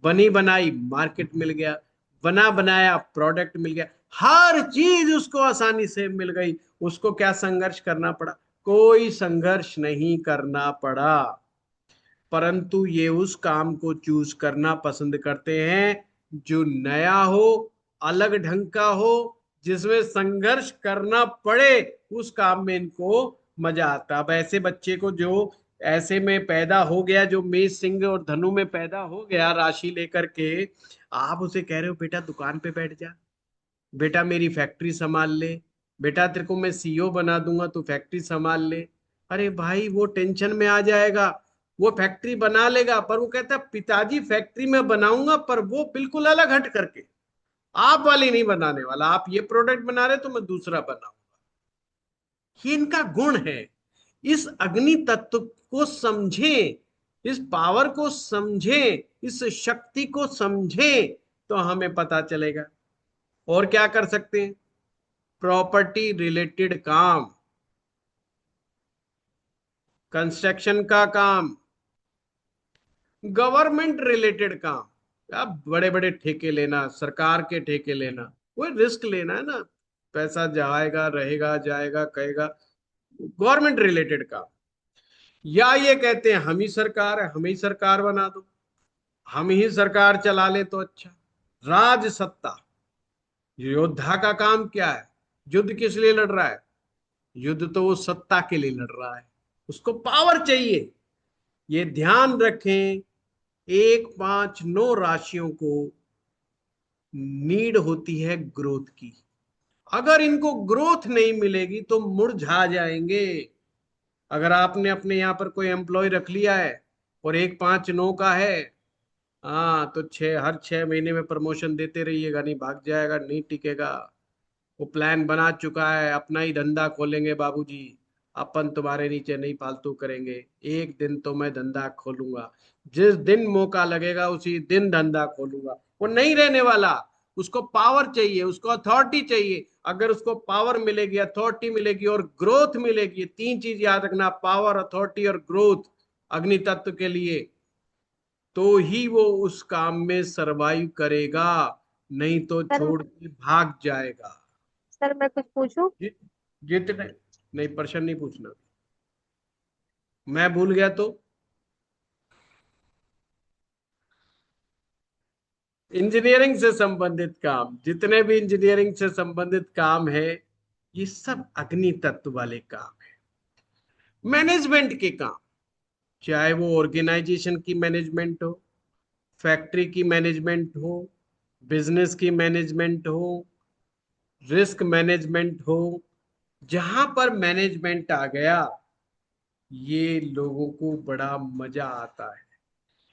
बनी बनाई मार्केट मिल गया, बना बनाया प्रोडक्ट मिल गया, हर चीज उसको आसानी से मिल गई। उसको क्या संघर्ष करना पड़ा, कोई संघर्ष नहीं करना पड़ा। परंतु ये उस काम को चूज करना पसंद करते हैं जो नया हो, अलग ढंग का हो, जिसमें संघर्ष करना पड़े। उस काम में इनको मजा आता। अब ऐसे बच्चे को जो ऐसे में पैदा हो गया, जो मेष सिंह और धनु में पैदा हो गया राशि लेकर के, आप उसे कह रहे हो बेटा दुकान पे बैठ जा, बेटा मेरी फैक्ट्री संभाल ले, बेटा तेरे को मैं सीईओ बना दूंगा तू फैक्ट्री संभाल ले। अरे भाई वो टेंशन में आ जाएगा। वो फैक्ट्री बना लेगा, पर वो कहता है पिताजी फैक्ट्री में बनाऊंगा, पर वो बिल्कुल अलग हट करके, आप वाली नहीं बनाने वाला, आप ये प्रोडक्ट बना रहे तो मैं दूसरा बनाऊंगा। ये इनका गुण है। इस अग्नि तत्व को समझे, इस पावर को समझे, इस शक्ति को समझे, तो हमें पता चलेगा। और क्या कर सकते हैं, प्रॉपर्टी रिलेटेड काम, कंस्ट्रक्शन का काम, गवर्नमेंट रिलेटेड काम। अब बड़े बड़े ठेके लेना, सरकार के ठेके लेना, कोई रिस्क लेना है ना, पैसा जाएगा रहेगा जाएगा कहेगा, गवर्नमेंट रिलेटेड काम। या ये कहते हैं हम ही सरकार है, हमें ही सरकार बना दो, हम ही सरकार चला ले तो अच्छा। राज सत्ता, योद्धा का काम क्या है? युद्ध किस लिए लड़ रहा है? युद्ध तो वो सत्ता के लिए लड़ रहा है, उसको पावर चाहिए। ये ध्यान रखें, 1 5 9 राशियों को नीड होती है ग्रोथ की। अगर इनको ग्रोथ नहीं मिलेगी तो मुरझा जाएंगे। अगर आपने अपने यहाँ पर कोई एम्प्लॉय रख लिया है और 1 5 9 का है, हाँ तो हर 6 महीने में प्रमोशन देते रहिएगा, नहीं भाग जाएगा, नहीं टिकेगा। वो प्लान बना चुका है, अपना ही धंधा खोलेंगे बाबूजी, अपन तुम्हारे नीचे नहीं फालतू करेंगे। एक दिन तो मैं धंधा खोलूंगा, जिस दिन मौका लगेगा उसी दिन धंधा खोलूंगा। वो नहीं रहने वाला। उसको पावर चाहिए, उसको अथॉरिटी चाहिए। अगर उसको पावर मिलेगी, अथॉरिटी मिलेगी और ग्रोथ मिलेगी, 3 चीज याद रखना, पावर, अथॉरिटी और ग्रोथ, अग्नि तत्व के लिए, तो ही वो उस काम में सरवाइव करेगा, नहीं तो सर छोड़ के भाग जाएगा। सर मैं कुछ पूछूं? जि- जितने नहीं, प्रश्न नहीं पूछना, मैं भूल गया तो। इंजीनियरिंग से संबंधित काम, जितने भी इंजीनियरिंग से संबंधित काम है, ये सब अग्नि तत्व वाले काम है। मैनेजमेंट के काम, चाहे वो ऑर्गेनाइजेशन की मैनेजमेंट हो, फैक्ट्री की मैनेजमेंट हो, बिजनेस की मैनेजमेंट हो, रिस्क मैनेजमेंट हो, जहां पर मैनेजमेंट आ गया, ये लोगों को बड़ा मजा आता है।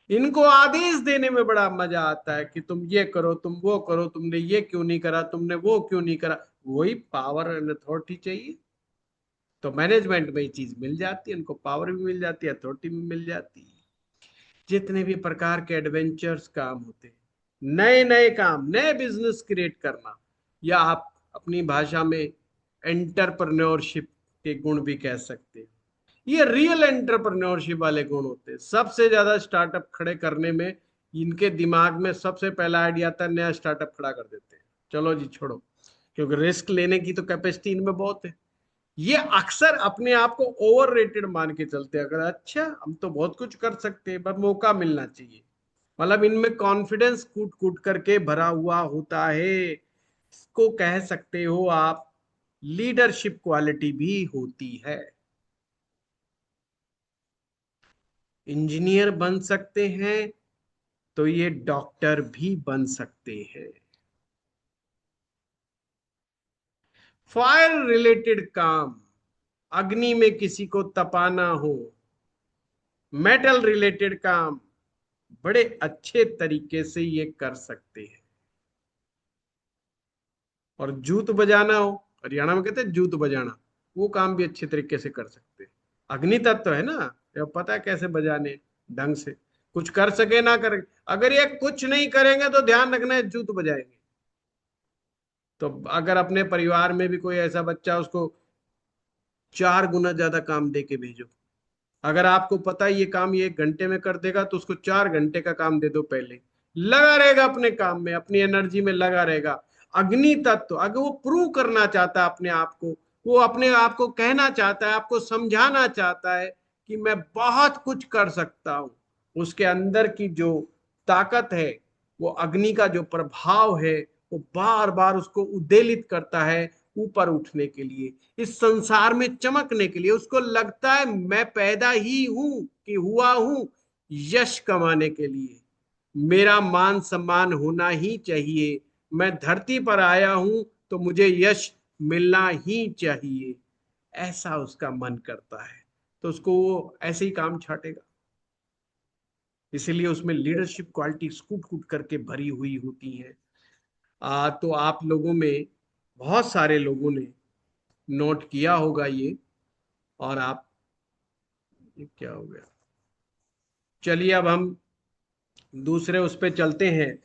इनको आदेश देने में बड़ा मजा आता है कि तुम ये करो, तुम वो करो, तुमने ये क्यों नहीं करा, तुमने वो क्यों नहीं करा। वही पावर एंड अथॉरिटी चाहिए, तो मैनेजमेंट में ये चीज मिल जाती है, उनको पावर भी मिल जाती है, अथॉरिटी भी मिल जाती है। जितने भी प्रकार के एडवेंचर्स काम होते हैं, नए नए काम, नए बिजनेस क्रिएट करना, या आप अपनी भाषा में एंटरप्रेन्योरशिप के गुण भी कह सकते हैं। ये रियल एंटरप्रेन्योरशिप वाले गुण होते हैं। सबसे ज्यादा स्टार्टअप खड़े करने में इनके दिमाग में सबसे पहला आइडिया आता है, नया स्टार्टअप खड़ा कर देते हैं। चलो जी छोड़ो, क्योंकि रिस्क लेने की तो कैपेसिटी इनमें बहुत है। ये अक्सर अपने आप को ओवर रेटेड मान के चलते हैं। अगर अच्छा हम तो बहुत कुछ कर सकते हैं, बस मौका मिलना चाहिए। मतलब इनमें कॉन्फिडेंस कूट कूट करके भरा हुआ होता है। इसको कह सकते हो आप लीडरशिप क्वालिटी भी होती है। इंजीनियर बन सकते हैं तो ये डॉक्टर भी बन सकते हैं। फायर रिलेटेड काम, अग्नि में किसी को तपाना हो, मेटल रिलेटेड काम, बड़े अच्छे तरीके से ये कर सकते हैं। और जूत बजाना हो, हरियाणा में कहते हैं जूत बजाना, वो काम भी अच्छे तरीके से कर सकते हैं। अग्नि तत्व है ना, ये पता है कैसे बजाने ढंग से। कुछ कर सके ना करे, अगर ये कुछ नहीं करेंगे तो ध्यान रखना है जूत बजाएंगे। तो अगर अपने परिवार में भी कोई ऐसा बच्चा, उसको 4 गुना ज्यादा काम दे के भेजो। अगर आपको पता है ये काम ये 1 घंटे में कर देगा, तो उसको 4 घंटे का काम दे दो पहले। लगा रहेगा अपने काम में, अपनी एनर्जी में लगा रहेगा। अग्नि तत्व, अगर वो प्रूव करना चाहता है अपने आप को, वो अपने आप को कहना चाहता है, आपको समझाना चाहता है कि मैं बहुत कुछ कर सकता हूं, उसके अंदर की जो ताकत है, वो अग्नि का जो प्रभाव है, वो बार बार उसको उद्वेलित करता है ऊपर उठने के लिए, इस संसार में चमकने के लिए। उसको लगता है मैं पैदा ही हूं कि हुआ हूं यश कमाने के लिए, मेरा मान सम्मान होना ही चाहिए, मैं धरती पर आया हूं तो मुझे यश मिलना ही चाहिए, ऐसा उसका मन करता है। तो उसको वो ऐसे ही काम छाटेगा। इसीलिए उसमें लीडरशिप क्वालिटी कूट कूट करके भरी हुई होती है। तो आप लोगों में बहुत सारे लोगों ने नोट किया होगा ये। और आप, ये क्या हो गया? चलिए अब हम दूसरे उस पे चलते हैं।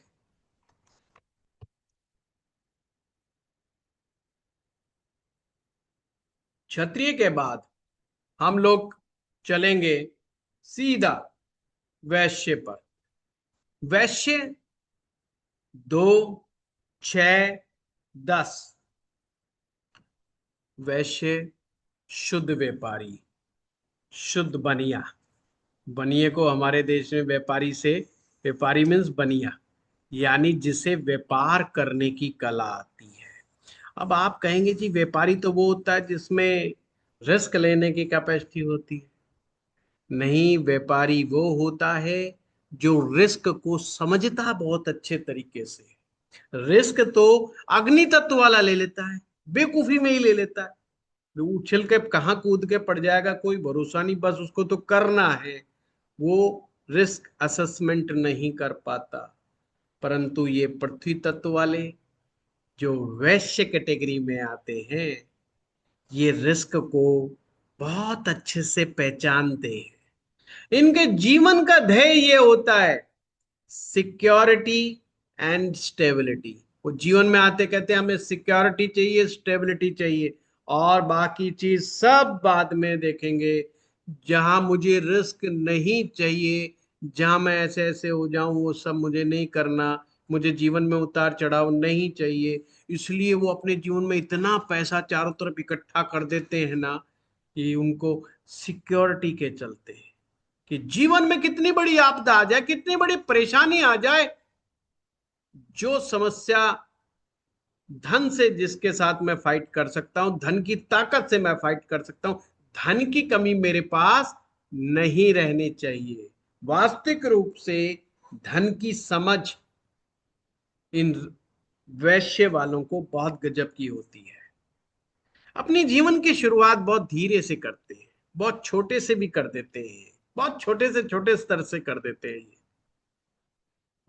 क्षत्रिय के बाद हम लोग चलेंगे सीधा वैश्य पर। वैश्य 2 6 10, वैश्य शुद्ध व्यापारी। शुद्ध बनिया। बनिए को हमारे देश में व्यापारी से, व्यापारी मीन्स बनिया, यानी जिसे व्यापार करने की कला आती है। अब आप कहेंगे जी व्यापारी तो वो होता है जिसमें रिस्क लेने की कैपेसिटी होती है। नहीं, व्यापारी वो होता है जो रिस्क को समझता बहुत अच्छे तरीके से। रिस्क तो अग्नि तत्व वाला ले लेता है, बेवकूफी में ही ले लेता है। वो उछल के कहाँ कूद के पड़ जाएगा कोई भरोसा नहीं, बस उसको तो करना है। वो रिस्क असेसमेंट नहीं कर पाता। परंतु ये पृथ्वी तत्व वाले जो वैश्य कैटेगरी में आते हैं, ये रिस्क को बहुत अच्छे से पहचानते हैं। इनके जीवन का ध्येय ये होता है सिक्योरिटी एंड स्टेबिलिटी। वो जीवन में आते कहते हैं हमें सिक्योरिटी चाहिए, स्टेबिलिटी चाहिए, और बाकी चीज सब बाद में देखेंगे। जहां मुझे रिस्क नहीं चाहिए, जहां मैं ऐसे ऐसे हो जाऊं, वो सब मुझे नहीं करना। मुझे जीवन में उतार चढ़ाव नहीं चाहिए। इसलिए वो अपने जीवन में इतना पैसा चारों तरफ इकट्ठा कर देते हैं ना, कि उनको सिक्योरिटी के चलते, कि जीवन में कितनी बड़ी आपदा आ जाए, कितनी बड़ी परेशानी आ जाए, जो समस्या धन से जिसके साथ मैं फाइट कर सकता हूं, धन की ताकत से मैं फाइट कर सकता हूं, धन की कमी मेरे पास नहीं रहनी चाहिए। वास्तविक रूप से धन की समझ इन वैश्य वालों को बहुत गजब की होती है। अपनी जीवन की शुरुआत बहुत धीरे से करते हैं, बहुत छोटे से भी कर देते हैं, बहुत छोटे से छोटे स्तर से कर देते हैं।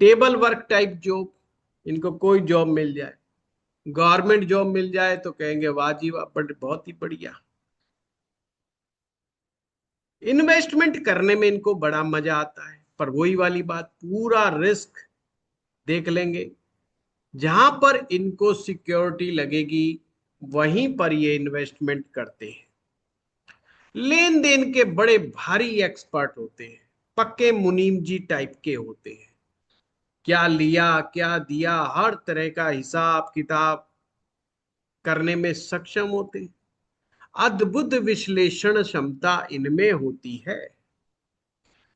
टेबल वर्क टाइप जॉब, इनको कोई जॉब मिल जाए, गवर्नमेंट जॉब मिल जाए तो कहेंगे वाह जी वाह, बट बहुत ही बढ़िया। इन्वेस्टमेंट करने में इनको बड़ा मजा आता है, पर वही वाली बात, पूरा रिस्क देख लेंगे। जहां पर इनको सिक्योरिटी लगेगी वहीं पर ये इन्वेस्टमेंट करते हैं। लेन देन के बड़े भारी एक्सपर्ट होते हैं, पक्के मुनीम जी टाइप के होते हैं। क्या लिया क्या दिया, हर तरह का हिसाब किताब करने में सक्षम होते हैं। अद्भुत विश्लेषण क्षमता इनमें होती है।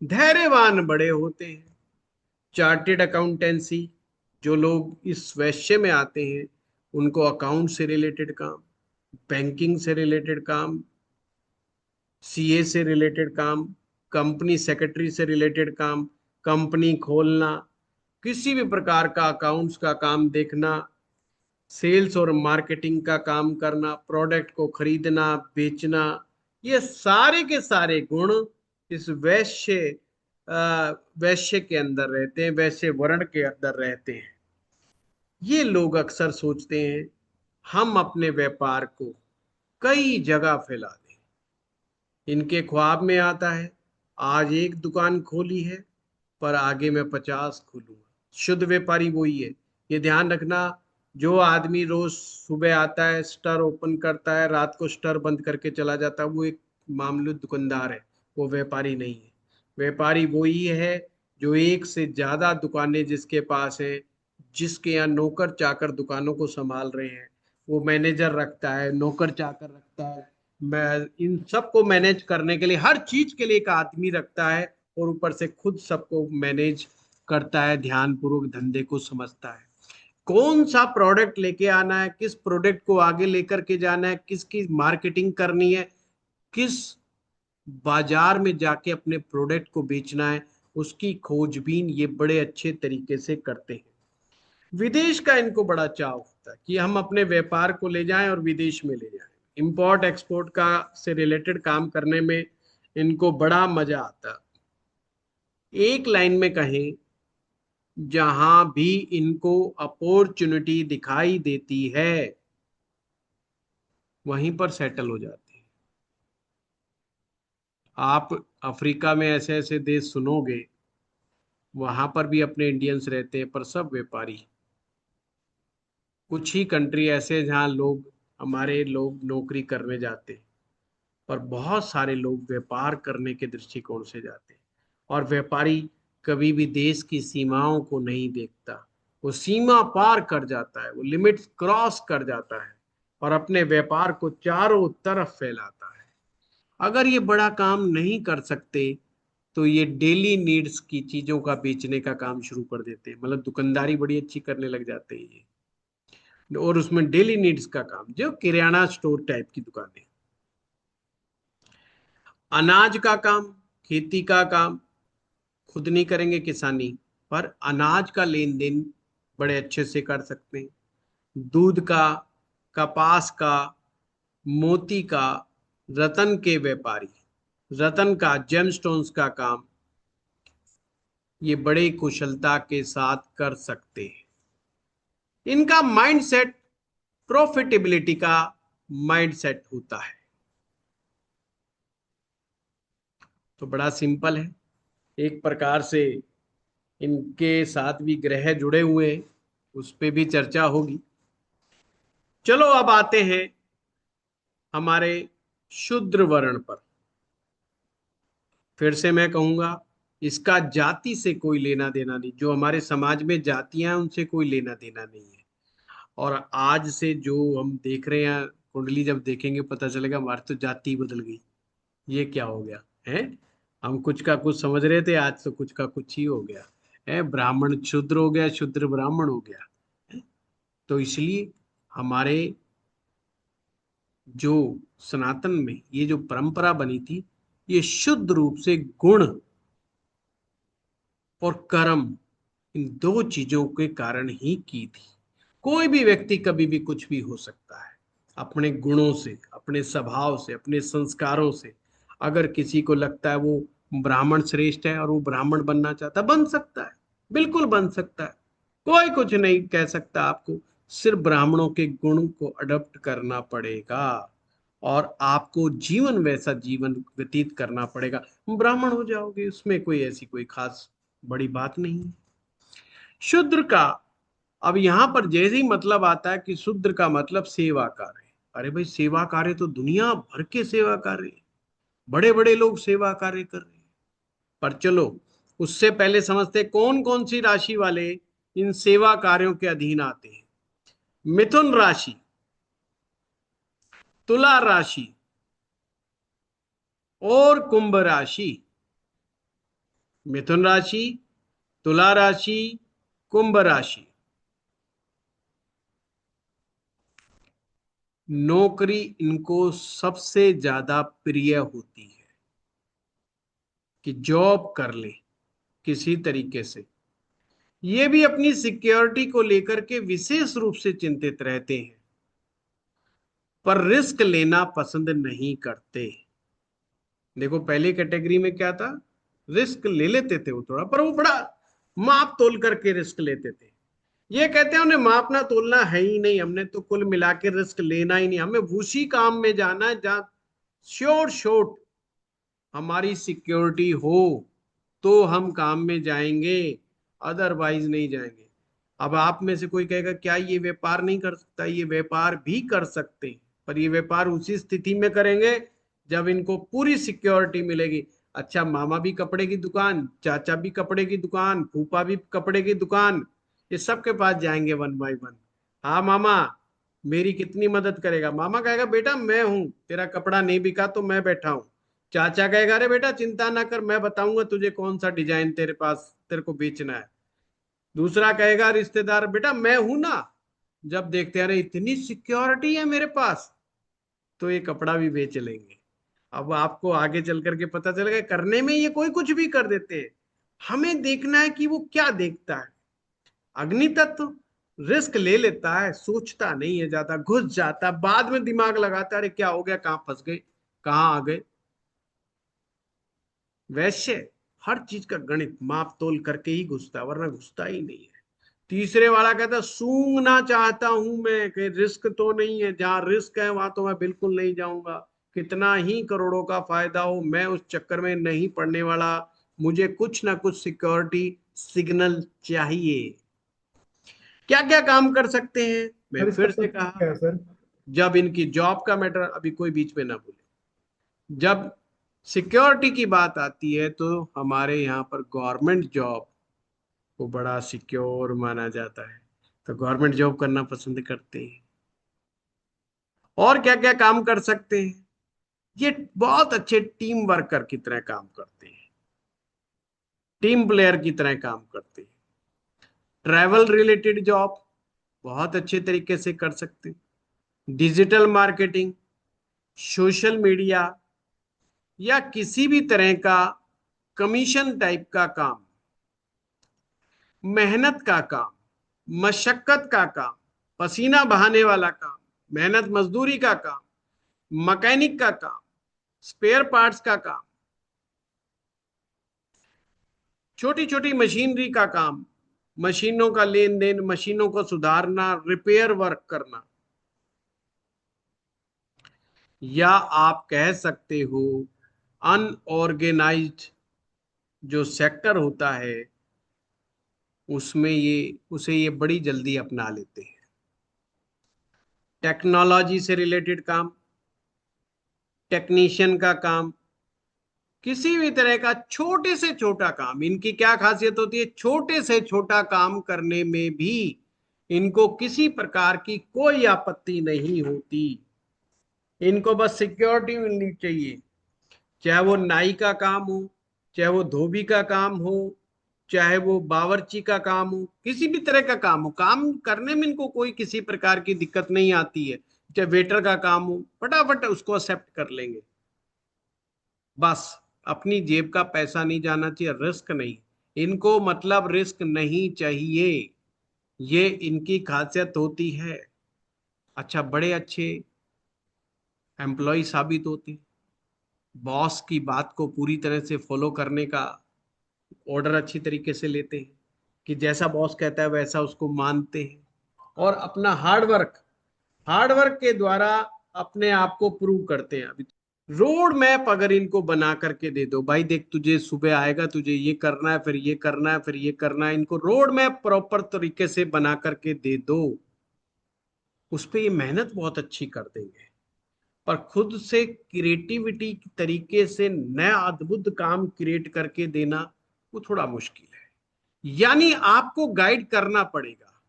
धैर्यवान बड़े होते हैं। चार्टेड अकाउंटेंसी, जो लोग इस वैश्य में आते हैं, उनको अकाउंट से रिलेटेड काम, बैंकिंग से रिलेटेड काम, सीए से रिलेटेड काम, कंपनी सेक्रेटरी से रिलेटेड काम, कंपनी खोलना, किसी भी प्रकार का अकाउंट्स का काम देखना, सेल्स और मार्केटिंग का काम करना, प्रोडक्ट को खरीदना बेचना, ये सारे के सारे गुण इस वैश्य के अंदर रहते हैं, वैश्य वर्ण के अंदर रहते हैं। ये लोग अक्सर सोचते हैं हम अपने व्यापार को कई जगह फैला दें। इनके ख्वाब में आता है आज एक दुकान खोली है, पर आगे मैं 50 खोलूंगा। शुद्ध व्यापारी वही है। ये ध्यान रखना, जो आदमी रोज सुबह आता है, स्टर ओपन करता है, रात को स्टर बंद करके चला जाता है, वो एक मामूली दुकानदार है, वो व्यापारी नहीं है। व्यापारी वही है जो एक से ज्यादा दुकानें जिसके पास है, जिसके यहाँ नौकर चाकर दुकानों को संभाल रहे हैं, वो मैनेजर रखता है, नौकर चाकर रखता है, मैं इन सबको मैनेज करने के लिए हर चीज के लिए एक आदमी रखता है, और ऊपर से खुद सबको मैनेज करता है, ध्यान पूर्वक धंधे को समझता है। कौन सा प्रोडक्ट लेके आना है, किस प्रोडक्ट को आगे लेकर के जाना है, किसकी मार्केटिंग करनी है, किस बाजार में जाके अपने प्रोडक्ट को बेचना है, उसकी खोजबीन ये बड़े अच्छे तरीके से करते हैं। विदेश का इनको बड़ा चाव होता है कि हम अपने व्यापार को ले जाएं और विदेश में ले जाएं। इंपोर्ट एक्सपोर्ट का से रिलेटेड काम करने में इनको बड़ा मजा आता है। एक लाइन में कहें, जहां भी इनको अपॉर्चुनिटी दिखाई देती है वहीं पर सेटल हो जाते हैं। आप अफ्रीका में ऐसे ऐसे देश सुनोगे, वहां पर भी अपने इंडियंस रहते हैं, पर सब व्यापारी। कुछ ही कंट्री ऐसे हैं जहां लोग, हमारे लोग नौकरी करने जाते हैं, पर बहुत सारे लोग व्यापार करने के दृष्टिकोण से जाते हैं। और व्यापारी कभी भी देश की सीमाओं को नहीं देखता, वो सीमा पार कर जाता है, वो लिमिट्स क्रॉस कर जाता है, और अपने व्यापार को चारों तरफ फैलाता है। अगर ये बड़ा काम नहीं कर सकते तो ये डेली नीड्स की चीजों का बेचने का काम शुरू कर देते हैं, मतलब दुकानदारी बड़ी अच्छी करने लग जाते हैं ये। और उसमें डेली नीड्स का काम, जो किराना स्टोर टाइप की दुकानें, अनाज का काम, खेती का काम, खुद नहीं करेंगे किसानी, पर अनाज का लेन देन बड़े अच्छे से कर सकते हैं। दूध का, कपास का, मोती का, रतन के व्यापारी, रतन का, जेमस्टोन्स का काम ये बड़े कुशलता के साथ कर सकते हैं। इनका माइंडसेट प्रॉफिटेबिलिटी का माइंडसेट होता है। तो बड़ा सिंपल है, एक प्रकार से इनके साथ भी ग्रह जुड़े हुए हैं, उस पे भी चर्चा होगी। चलो अब आते हैं हमारे शूद्र वर्ण पर। फिर से मैं कहूंगा, इसका जाति से कोई लेना देना नहीं, जो हमारे समाज में जातियां हैं उनसे कोई लेना देना नहीं है। और आज से जो हम देख रहे हैं, कुंडली जब देखेंगे पता चलेगा हमारी तो जाति बदल गई। ये क्या हो गया है? हम कुछ का कुछ समझ रहे थे, आज तो कुछ का कुछ ही हो गया है। ब्राह्मण शूद्र हो गया, शूद्र ब्राह्मण हो गया है? तो इसलिए हमारे जो सनातन में ये जो परंपरा बनी थी, ये शुद्ध रूप से गुण और कर्म, इन दो चीजों के कारण ही की थी। कोई भी व्यक्ति कभी भी कुछ भी हो सकता है, अपने गुणों से, अपने स्वभाव से, अपने संस्कारों से। अगर किसी को लगता है वो ब्राह्मण श्रेष्ठ है और वो ब्राह्मण बनना चाहता है, बन सकता है, बिल्कुल बन सकता है। कोई कुछ नहीं कह सकता आपको। सिर्फ ब्राह्मणों के गुण को अडॉप्ट करना पड़ेगा और आपको जीवन वैसा जीवन व्यतीत करना पड़ेगा, ब्राह्मण हो जाओगे, उसमें कोई ऐसी कोई खास बड़ी बात नहीं है। शूद्र का, अब यहां पर जैसे ही मतलब आता है कि शूद्र का मतलब सेवा कार्य। अरे भाई, सेवा कार्य तो दुनिया भर के सेवा कार्य, बड़े बड़े लोग सेवा कार्य कर रहे हैं। पर चलो, उससे पहले समझते कौन कौन सी राशि वाले इन सेवा कार्यों के अधीन आते हैं। मिथुन राशि, तुला राशि और कुंभ राशि। मिथुन राशि, तुला राशि, कुंभ राशि। नौकरी इनको सबसे ज्यादा प्रिय होती है कि जॉब कर ले किसी तरीके से। ये भी अपनी सिक्योरिटी को लेकर के विशेष रूप से चिंतित रहते हैं, पर रिस्क लेना पसंद नहीं करते। देखो, पहली कैटेगरी में क्या था, रिस्क ले लेते थे वो थोड़ा, पर वो बड़ा माप तोल करके रिस्क लेते थे। ये कहते हैं उन्हें मापना तोलना है ही नहीं, हमने तो कुल मिला के रिस्क लेना ही नहीं, हमें उसी काम में जाना है जहां श्योर शॉट हमारी सिक्योरिटी हो, तो हम काम में जाएंगे, अदरवाइज नहीं जाएंगे। अब आप में से कोई कहेगा क्या ये व्यापार नहीं कर सकता? ये व्यापार भी कर सकते हैं, पर ये व्यापार उसी स्थिति में करेंगे जब इनको पूरी सिक्योरिटी मिलेगी। अच्छा, मामा भी कपड़े की दुकान, चाचा भी कपड़े की दुकान, फूफा भी कपड़े की दुकान, ये सबके पास जाएंगे वन बाय वन। हाँ मामा, मेरी कितनी मदद करेगा? मामा कहेगा बेटा मैं हूं, तेरा कपड़ा नहीं बिका तो मैं बैठा हूं। चाचा कहेगा अरे बेटा चिंता ना कर, मैं बताऊंगा तुझे कौन सा डिजाइन तेरे पास तेरे को बेचना है। दूसरा कहेगा रिश्तेदार, बेटा मैं हूं ना। जब देखते हैं अरे इतनी सिक्योरिटी है मेरे पास, तो ये कपड़ा भी बेच लेंगे। अब आपको आगे चल करके पता चलेगा करने में ये कोई कुछ भी कर देते हैं। हमें देखना है कि वो क्या देखता है। अग्नि तत्व रिस्क ले लेता है, सोचता नहीं है ज्यादा, घुस जाता है, बाद में दिमाग लगाता है अरे क्या हो गया, कहाँ फंस गए, कहाँ आ गए। वैसे हर चीज का गणित माप तोल करके ही घुसता है, वरना घुसता ही नहीं है। तीसरे वाला कहता सूंघना चाहता हूं मैं कि रिस्क तो नहीं है, जहां रिस्क है वहां तो मैं बिल्कुल नहीं जाऊंगा, कितना ही करोड़ों का फायदा हो मैं उस चक्कर में नहीं पड़ने वाला। मुझे कुछ ना कुछ सिक्योरिटी सिग्नल चाहिए। क्या क्या काम कर सकते हैं, मैं सर इसका फिर से तत्व कहा। क्या है सर? जब इनकी जॉब का मैटर, अभी कोई बीच में ना बोले, जब सिक्योरिटी की बात आती है तो हमारे यहाँ पर गवर्नमेंट जॉब को बड़ा सिक्योर माना जाता है, तो गवर्नमेंट जॉब करना पसंद करते हैं। और क्या क्या काम कर सकते हैं, ये बहुत अच्छे टीम वर्कर की तरह काम करते हैं, टीम प्लेयर की तरह काम करते हैं। ट्रैवल रिलेटेड जॉब बहुत अच्छे तरीके से कर सकते हैं। डिजिटल मार्केटिंग, सोशल मीडिया, या किसी भी तरह का कमीशन टाइप का काम, मेहनत का काम, मशक्कत का काम, पसीना बहाने वाला काम, मेहनत मजदूरी का काम, मैकेनिक का काम, स्पेयर पार्ट्स का काम, छोटी छोटी मशीनरी का काम, मशीनों का लेन देन, मशीनों को सुधारना, रिपेयर वर्क करना, या आप कह सकते हो अनऑर्गेनाइज्ड जो सेक्टर होता है उसमें ये बड़ी जल्दी अपना लेते हैं। टेक्नोलॉजी से रिलेटेड काम, टेक्नीशियन का काम, किसी भी तरह का छोटे से छोटा काम, इनकी क्या खासियत होती है, छोटे से छोटा काम करने में भी इनको किसी प्रकार की कोई आपत्ति नहीं होती। इनको बस सिक्योरिटी मिलनी चाहिए। चाहे वो नाई का काम हो, चाहे वो धोबी का काम हो, चाहे वो बावर्ची का काम हो, किसी भी तरह का काम हो, काम करने में इनको कोई किसी प्रकार की दिक्कत नहीं आती है। चाहे वेटर का काम हो, फटाफट उसको एक्सेप्ट कर लेंगे। बस अपनी जेब का पैसा नहीं जाना चाहिए, रिस्क नहीं। इनको मतलब रिस्क नहीं चाहिए, ये इनकी खासियत होती है। अच्छा, बड़े अच्छे एम्प्लॉय साबित होते हैं, बॉस की बात को पूरी तरह से फॉलो करने का ऑर्डर अच्छी तरीके से लेते हैं, कि जैसा बॉस कहता है वैसा उसको मानते हैं, और अपना हार्डवर्क के द्वारा अपने आप को प्रूव करते हैं। अभी रोड मैप अगर इनको बना करके दे दो, भाई देख तुझे सुबह आएगा, तुझे ये करना है, फिर ये करना है, फिर ये करना है, इनको रोड मैप प्रॉपर तरीके से बना करके दे दो, उस पे ये मेहनत बहुत अच्छी कर देंगे। पर खुद से क्रिएटिविटी तरीके से नया अद्भुत काम क्रिएट करके देना वो थोड़ा मुश्किल है। यानी आपको गाइड करना पड़ेगा,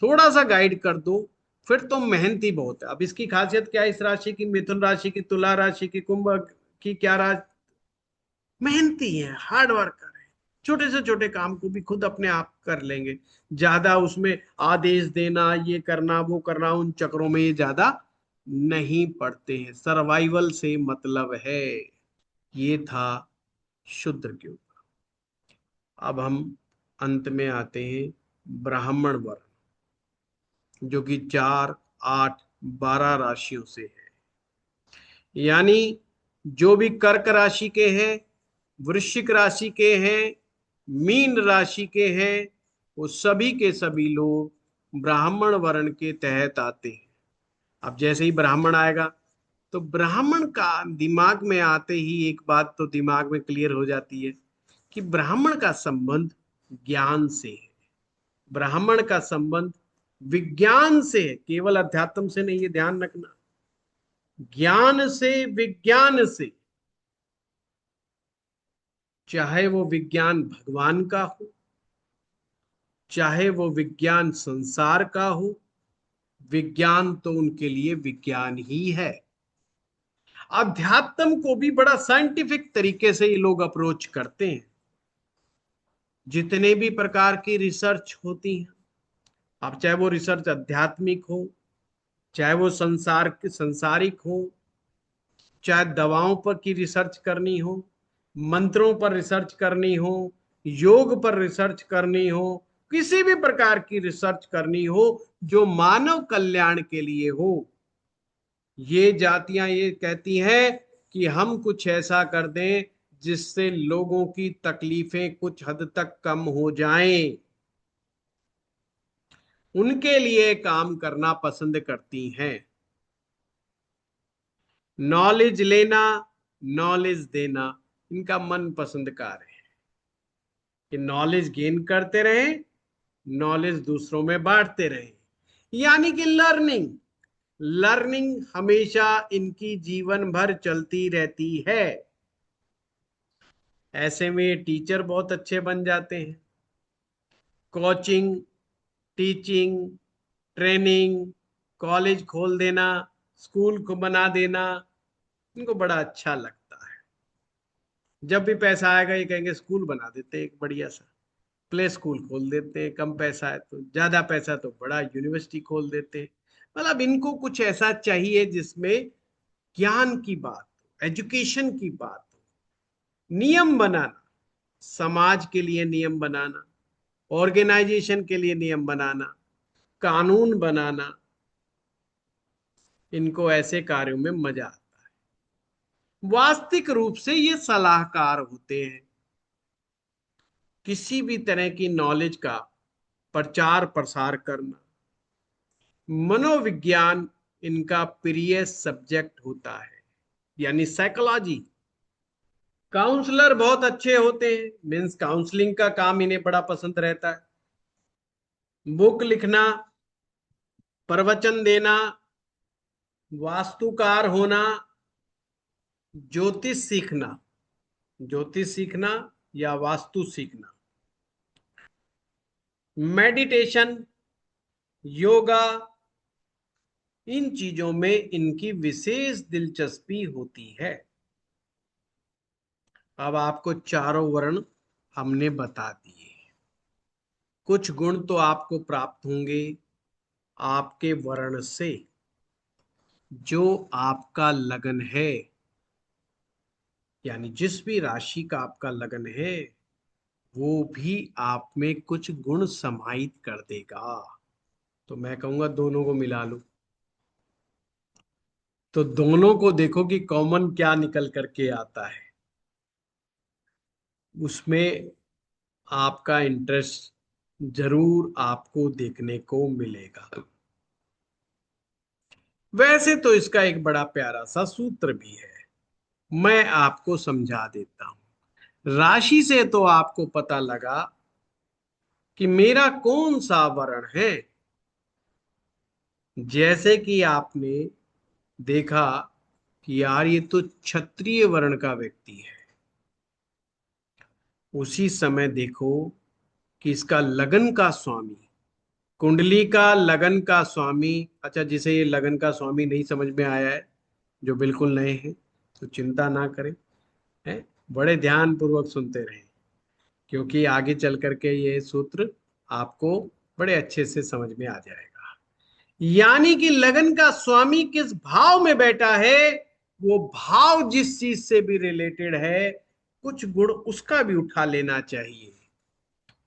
थोड़ा सा गाइड कर दो, फिर तो मेहनती बहुत है। अब इसकी खासियत क्या है इस राशि की, मिथुन राशि की, तुला राशि की, कुंभ की, क्या राशि, मेहनती है, हार्ड वर्कर है, छोटे से छोटे काम को भी खुद अपने आप कर लेंगे। ज्यादा उसमें आदेश देना, ये करना वो करना, उन चक्रों में ये ज्यादा नहीं पड़ते हैं, सर्वाइवल से मतलब है। ये था शूद्र के ऊपर। अब हम अंत में आते हैं ब्राह्मण वर्ण, जो कि 4, 8, 12 राशियों से है। यानी जो भी कर्क राशि के हैं, वृश्चिक राशि के हैं, मीन राशि के हैं, वो सभी के सभी लोग ब्राह्मण वर्ण के तहत आते हैं। अब जैसे ही ब्राह्मण आएगा तो ब्राह्मण का दिमाग में आते ही एक बात तो दिमाग में क्लियर हो जाती है कि ब्राह्मण का संबंध ज्ञान से है, ब्राह्मण का संबंध विज्ञान से है, केवल अध्यात्म से नहीं, ये ध्यान रखना, ज्ञान से, विज्ञान से। चाहे वो विज्ञान भगवान का हो, चाहे वो विज्ञान संसार का हो, विज्ञान तो उनके लिए विज्ञान ही है। अध्यात्म को भी बड़ा साइंटिफिक तरीके से ये लोग अप्रोच करते हैं। जितने भी प्रकार की रिसर्च होती है, अब चाहे वो रिसर्च आध्यात्मिक हो, चाहे वो संसारिक हो, चाहे दवाओं पर की रिसर्च करनी हो, मंत्रों पर रिसर्च करनी हो, योग पर रिसर्च करनी हो, किसी भी प्रकार की रिसर्च करनी हो जो मानव कल्याण के लिए हो, ये जातियां ये कहती हैं कि हम कुछ ऐसा कर दें जिससे लोगों की तकलीफें कुछ हद तक कम हो जाएं, उनके लिए काम करना पसंद करती हैं। नॉलेज लेना, नॉलेज देना इनका मन पसंद कार्य है, कि नॉलेज गेन करते रहे, नॉलेज दूसरों में बांटते रहे। यानी कि लर्निंग, लर्निंग हमेशा इनकी जीवन भर चलती रहती है। ऐसे में टीचर बहुत अच्छे बन जाते हैं। कोचिंग, टीचिंग, ट्रेनिंग, कॉलेज खोल देना, स्कूल को बना देना, इनको बड़ा अच्छा लगता है। जब भी पैसा आएगा ये कहेंगे स्कूल बना देते हैं एक बढ़िया सा, प्ले स्कूल खोल देते हैं, कम पैसा है तो, ज्यादा पैसा तो बड़ा यूनिवर्सिटी खोल देते हैं। मतलब इनको कुछ ऐसा चाहिए जिसमें ज्ञान की बात हो, एजुकेशन की बात हो, नियम बनाना, समाज के लिए नियम बनाना, ऑर्गेनाइजेशन के लिए नियम बनाना, कानून बनाना, इनको ऐसे कार्यों में मजा आता है। वास्तविक रूप से ये सलाहकार होते हैं। किसी भी तरह की नॉलेज का प्रचार प्रसार करना, मनोविज्ञान इनका प्रिय सब्जेक्ट होता है, यानी साइकोलॉजी। काउंसलर बहुत अच्छे होते हैं, मीन्स काउंसलिंग का काम इन्हें बड़ा पसंद रहता है। बुक लिखना, प्रवचन देना, वास्तुकार होना, ज्योतिष सीखना, ज्योतिष सीखना या वास्तु सीखना, मेडिटेशन, योगा, इन चीजों में इनकी विशेष दिलचस्पी होती है। अब आपको चारों वर्ण हमने बता दिए। कुछ गुण तो आपको प्राप्त होंगे आपके वर्ण से। जो आपका लगन है, यानी जिस भी राशि का आपका लगन है, वो भी आप में कुछ गुण समाहित कर देगा। तो मैं कहूंगा दोनों को मिला लो। तो दोनों को देखो कि कॉमन क्या निकल करके आता है, उसमें आपका इंटरेस्ट जरूर आपको देखने को मिलेगा। वैसे तो इसका एक बड़ा प्यारा सा सूत्र भी है, मैं आपको समझा देता हूं। राशि से तो आपको पता लगा कि मेरा कौन सा वर्ण है। जैसे कि आपने देखा कि यार ये तो क्षत्रिय वर्ण का व्यक्ति है, उसी समय देखो कि इसका लगन का स्वामी, कुंडली का लगन का स्वामी। अच्छा, जिसे ये लगन का स्वामी नहीं समझ में आया है, जो बिल्कुल नए हैं, तो चिंता ना करें, है, बड़े ध्यान पूर्वक सुनते रहें, क्योंकि आगे चल करके ये सूत्र आपको बड़े अच्छे से समझ में आ जाएगा। यानी कि लगन का स्वामी किस भाव में बैठा है, वो भाव जिस चीज से भी रिलेटेड है, कुछ गुण उसका भी उठा लेना चाहिए।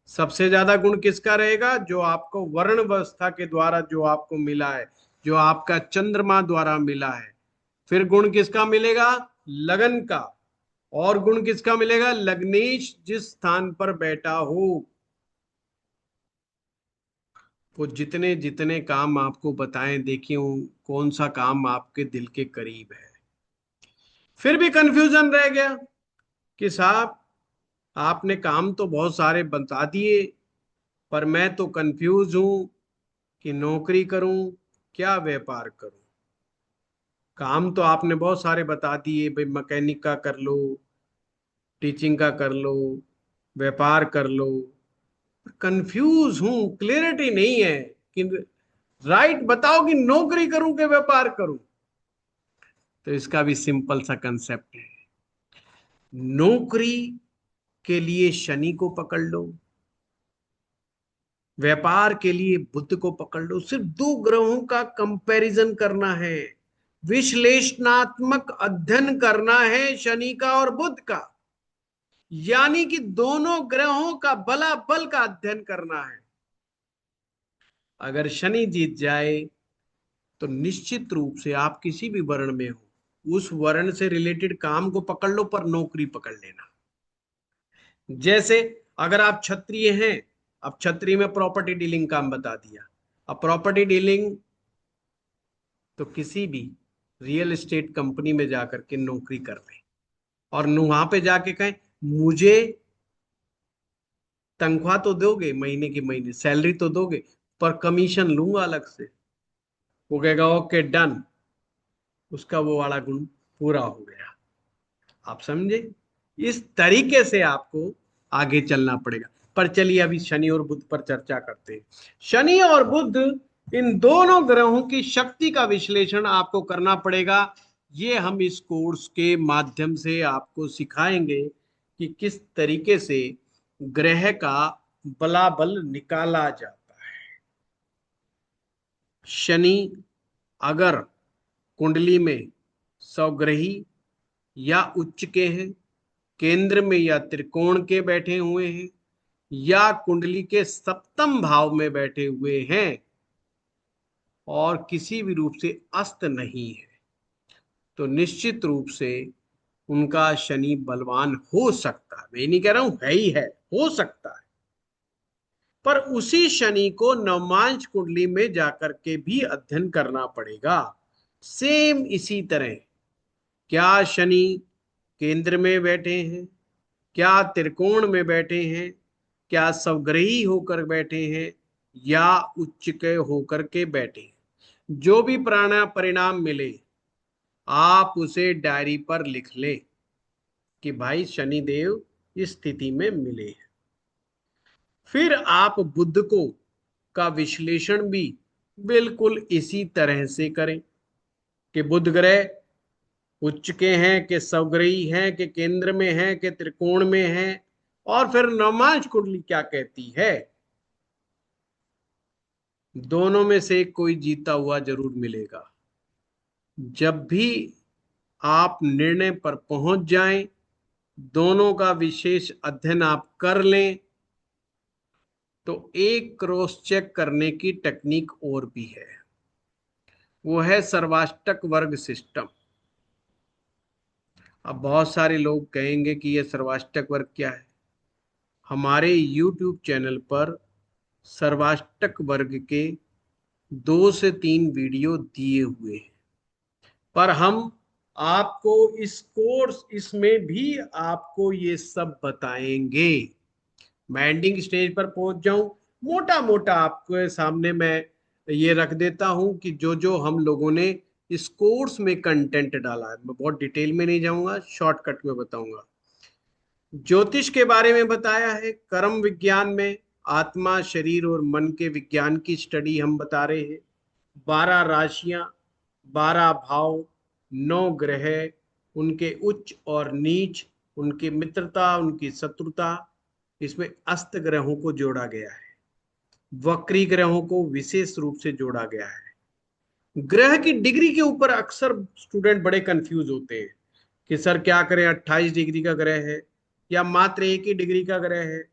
सबसे ज्यादा गुण किसका रहेगा? जो आपको वर्ण व्यवस्था के द्वारा जो आपको मिला है, जो आपका चंद्रमा द्वारा मिला है। फिर गुण किसका मिलेगा? लगन का। और गुण किसका मिलेगा? लग्नेश जिस स्थान पर बैठा हो, वो जितने जितने काम आपको बताएं, देखिए कौन सा काम आपके दिल के करीब है। फिर भी कंफ्यूजन रह गया कि साहब आपने काम तो बहुत सारे बता दिए, पर मैं तो कंफ्यूज हूं कि नौकरी करूं क्या व्यापार करूं। काम तो आपने बहुत सारे बता दिए, भाई मैकेनिक का कर लो, टीचिंग का कर लो, व्यापार कर लो। कंफ्यूज हूं, क्लियरिटी नहीं है कि राइट बताओ कि नौकरी करूं कि व्यापार करूं। तो इसका भी सिंपल सा कंसेप्ट है। नौकरी के लिए शनि को पकड़ लो, व्यापार के लिए बुध को पकड़ लो। सिर्फ दो ग्रहों का कंपैरिजन करना है, विश्लेषणात्मक अध्ययन करना है शनि का और बुध का। यानी कि दोनों ग्रहों का बलाबल का अध्ययन करना है। अगर शनि जीत जाए तो निश्चित रूप से आप किसी भी वर्ण में हो, उस वर्ण से रिलेटेड काम को पकड़ लो, पर नौकरी पकड़ लेना। जैसे अगर आप क्षत्रिय हैं, अब क्षत्रिय में प्रॉपर्टी डीलिंग काम बता दिया। अब प्रॉपर्टी डीलिंग तो किसी भी रियल एस्टेट कंपनी में जाकर के नौकरी कर लें, और वहां पे जाके कहें मुझे तनख्वाह तो दोगे, महीने की महीने सैलरी तो दोगे, पर कमीशन लूंगा अलग से। वो कहेगा ओके डन, उसका वो वाला गुण पूरा हो गया। आप समझे? इस तरीके से आपको आगे चलना पड़ेगा। पर चलिए अभी शनि और बुध पर चर्चा करते हैं। शनि और बुध, इन दोनों ग्रहों की शक्ति का विश्लेषण आपको करना पड़ेगा। ये हम इस कोर्स के माध्यम से आपको सिखाएंगे कि किस तरीके से ग्रह का बलाबल निकाला जाता है। शनि अगर कुंडली में स्वग्रही या उच्च के हैं, केंद्र में या त्रिकोण के बैठे हुए हैं, या कुंडली के सप्तम भाव में बैठे हुए हैं और किसी भी रूप से अस्त नहीं है, तो निश्चित रूप से उनका शनि बलवान हो सकता है। मैं नहीं कह रहा हूं है ही है, हो सकता है। पर उसी शनि को नवमांश कुंडली में जाकर के भी अध्ययन करना पड़ेगा। सेम इसी तरह, क्या शनि केंद्र में बैठे हैं, क्या त्रिकोण में बैठे हैं, क्या स्वग्रही होकर बैठे हैं, या उच्च के होकर के बैठे हैं, जो भी प्राणा परिणाम मिले आप उसे डायरी पर लिख ले कि भाई शनिदेव इस स्थिति में मिले हैं। फिर आप बुध को का विश्लेषण भी बिल्कुल इसी तरह से करें कि बुध ग्रह उच्च के हैं कि स्वग्रही हैं कि केंद्र में हैं कि त्रिकोण में हैं, और फिर नवमांश कुंडली क्या कहती है। दोनों में से कोई जीता हुआ जरूर मिलेगा। जब भी आप निर्णय पर पहुंच जाएं, दोनों का विशेष अध्ययन आप कर लें, तो एक क्रॉस चेक करने की टेक्निक और भी है, वो है सर्वाष्टक वर्ग सिस्टम। अब बहुत सारे लोग कहेंगे कि यह सर्वाष्टक वर्ग क्या है। हमारे YouTube चैनल पर सर्वाष्टक वर्ग के 2 से 3 वीडियो दिए हुए हैं, पर हम आपको इस कोर्स इसमें भी आपको ये सब बताएंगे। मैं एंडिंग स्टेज पर पहुंच जाऊं, मोटा मोटा आपके सामने मैं ये रख देता हूं कि जो जो हम लोगों ने इस कोर्स में कंटेंट डाला है। मैं बहुत डिटेल में नहीं जाऊंगा, शॉर्टकट में बताऊंगा। ज्योतिष के बारे में बताया है, कर्म विज्ञान में आत्मा शरीर और मन के विज्ञान की स्टडी हम बता रहे हैं। 12 राशियां, 12 भाव, 9 ग्रह, उनके उच्च और नीच, उनकी मित्रता उनकी शत्रुता, इसमें अस्त ग्रहों को जोड़ा गया है, वक्री ग्रहों को विशेष रूप से जोड़ा गया है। ग्रह की डिग्री के ऊपर अक्सर स्टूडेंट बड़े कंफ्यूज होते हैं कि सर क्या करें, 28 डिग्री का ग्रह है, या मात्र 1 ही डिग्री का ग्रह है,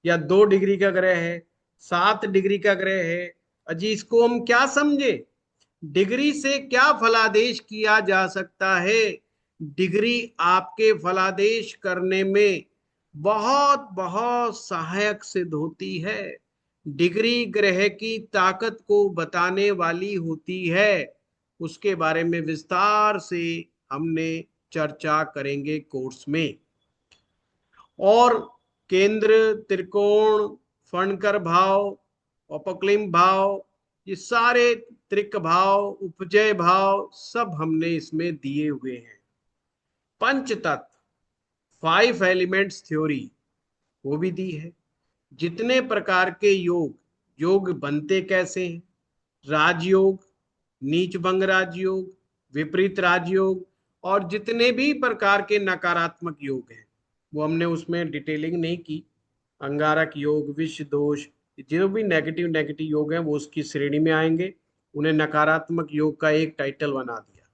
या 2 डिग्री का ग्रह है, 7 डिग्री का ग्रह है। अजी इसको हम क्या समझे, डिग्री से क्या फलादेश किया जा सकता है। डिग्री आपके फलादेश करने में बहुत बहुत सहायक सिद्ध होती है। डिग्री ग्रह की ताकत को बताने वाली होती है। उसके बारे में विस्तार से हमने चर्चा करेंगे कोर्स में। और केंद्र, त्रिकोण, फणकर भाव, अपक्लिम भाव, ये सारे त्रिक भाव, उपजय भाव सब हमने इसमें दिए हुए हैं। पंच तत्व, 5 एलिमेंट्स थ्योरी, वो भी दी है। जितने प्रकार के योग, योग बनते कैसे हैं, राजयोग, नीच भंग राजयोग, विपरीत राजयोग, और जितने भी प्रकार के नकारात्मक योग हैं वो हमने उसमें डिटेलिंग नहीं की। अंगारक योग, विष दोष, जो भी नेगेटिव नेगेटिव योग हैं वो उसकी श्रेणी में आएंगे। उन्हें नकारात्मक योग का एक टाइटल बना दिया।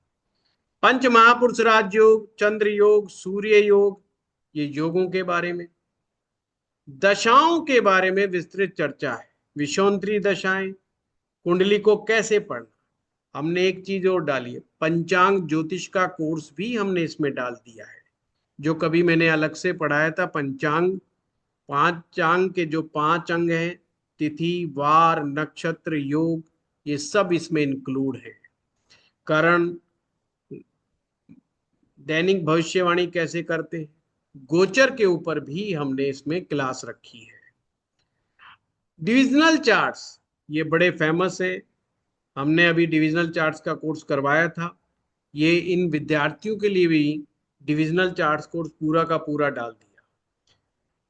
पंच महापुरुष राजयोग, चंद्र योग, सूर्य योग, ये योगों के बारे में। दशाओं के बारे में विस्तृत चर्चा है, विषोंतरी दशाएं, कुंडली को कैसे पढ़ना। हमने एक चीज और डाली है, पंचांग ज्योतिष का कोर्स भी हमने इसमें डाल दिया है, जो कभी मैंने अलग से पढ़ाया था। पंचांग, पांचांग के जो 5 अंग हैं, तिथि, वार, नक्षत्र, योग, ये सब इसमें इंक्लूड है। करण, दैनिक भविष्यवाणी कैसे करते हैं, गोचर के ऊपर भी हमने इसमें क्लास रखी है। डिविजनल चार्ट्स, ये बड़े फेमस है, हमने अभी डिविजनल चार्ट्स का कोर्स करवाया था। ये इन विद्यार्थियों के लिए भी डिविजनल चार्ट्स कोर्स पूरा का पूरा डाल दिया।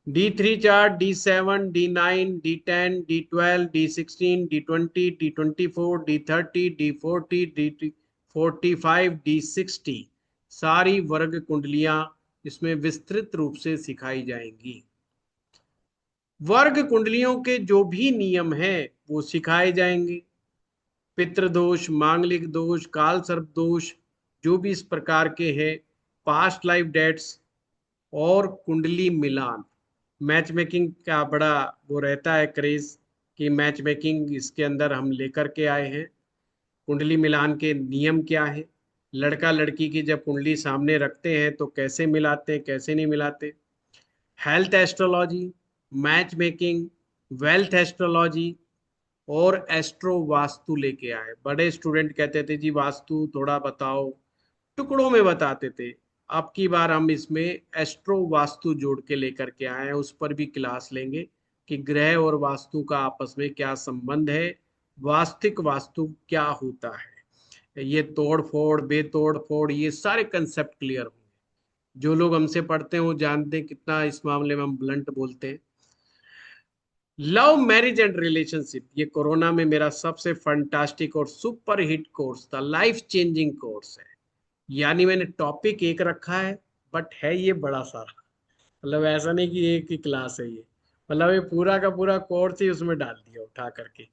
D3 chart, D7, D9, D10, D12, D16, D20, D24, D30, D40, 45D60 सारी वर्ग कुंडलियां इसमें विस्तृत रूप से सिखाई जाएंगी। वर्ग कुंडलियों के जो भी नियम हैं वो सिखाए जाएंगे। पितृदोष, मांगलिक दोष, काल सर्प दोष, जो भी इस प्रकार के हैं, पास्ट लाइफ डेट्स और कुंडली मिलान। मैच मेकिंग का बड़ा वो रहता है क्रेज कि मैच मेकिंग इसके अंदर हम लेकर के आए हैं। कुंडली मिलान के नियम क्या है, लड़का लड़की की जब कुंडली सामने रखते हैं तो कैसे मिलाते हैं, कैसे नहीं मिलाते। Health astrology, match making, wealth astrology और एस्ट्रो वास्तु लेके आए। बड़े स्टूडेंट कहते थे जी वास्तु थोड़ा बताओ, टुकड़ों में बताते थे। अब की बार हम इसमें एस्ट्रो वास्तु जोड़ के लेकर के आए हैं, उस पर भी क्लास लेंगे कि ग्रह और वास्तु का आपस में क्या संबंध है, वास्तविक वास्तु क्या होता है। ये तोड़ फोड़ बेतोड़ फोड़ ये सारे कंसेप्ट क्लियर होंगे। जो लोग हमसे पढ़ते हैं वो जानते हैं कितना इस मामले में हम ब्लंट बोलते हैं। लव मैरिज एंड रिलेशनशिप, ये कोरोना में मेरा सबसे फंटास्टिक और सुपर हिट कोर्स था, लाइफ चेंजिंग कोर्स है। यानी मैंने टॉपिक एक रखा है बट है ये बड़ा सारा। मतलब ऐसा नहीं कि एक ही क्लास है ये, मतलब ये पूरा का पूरा कोर्स ही उसमें डाल दिया उठा करके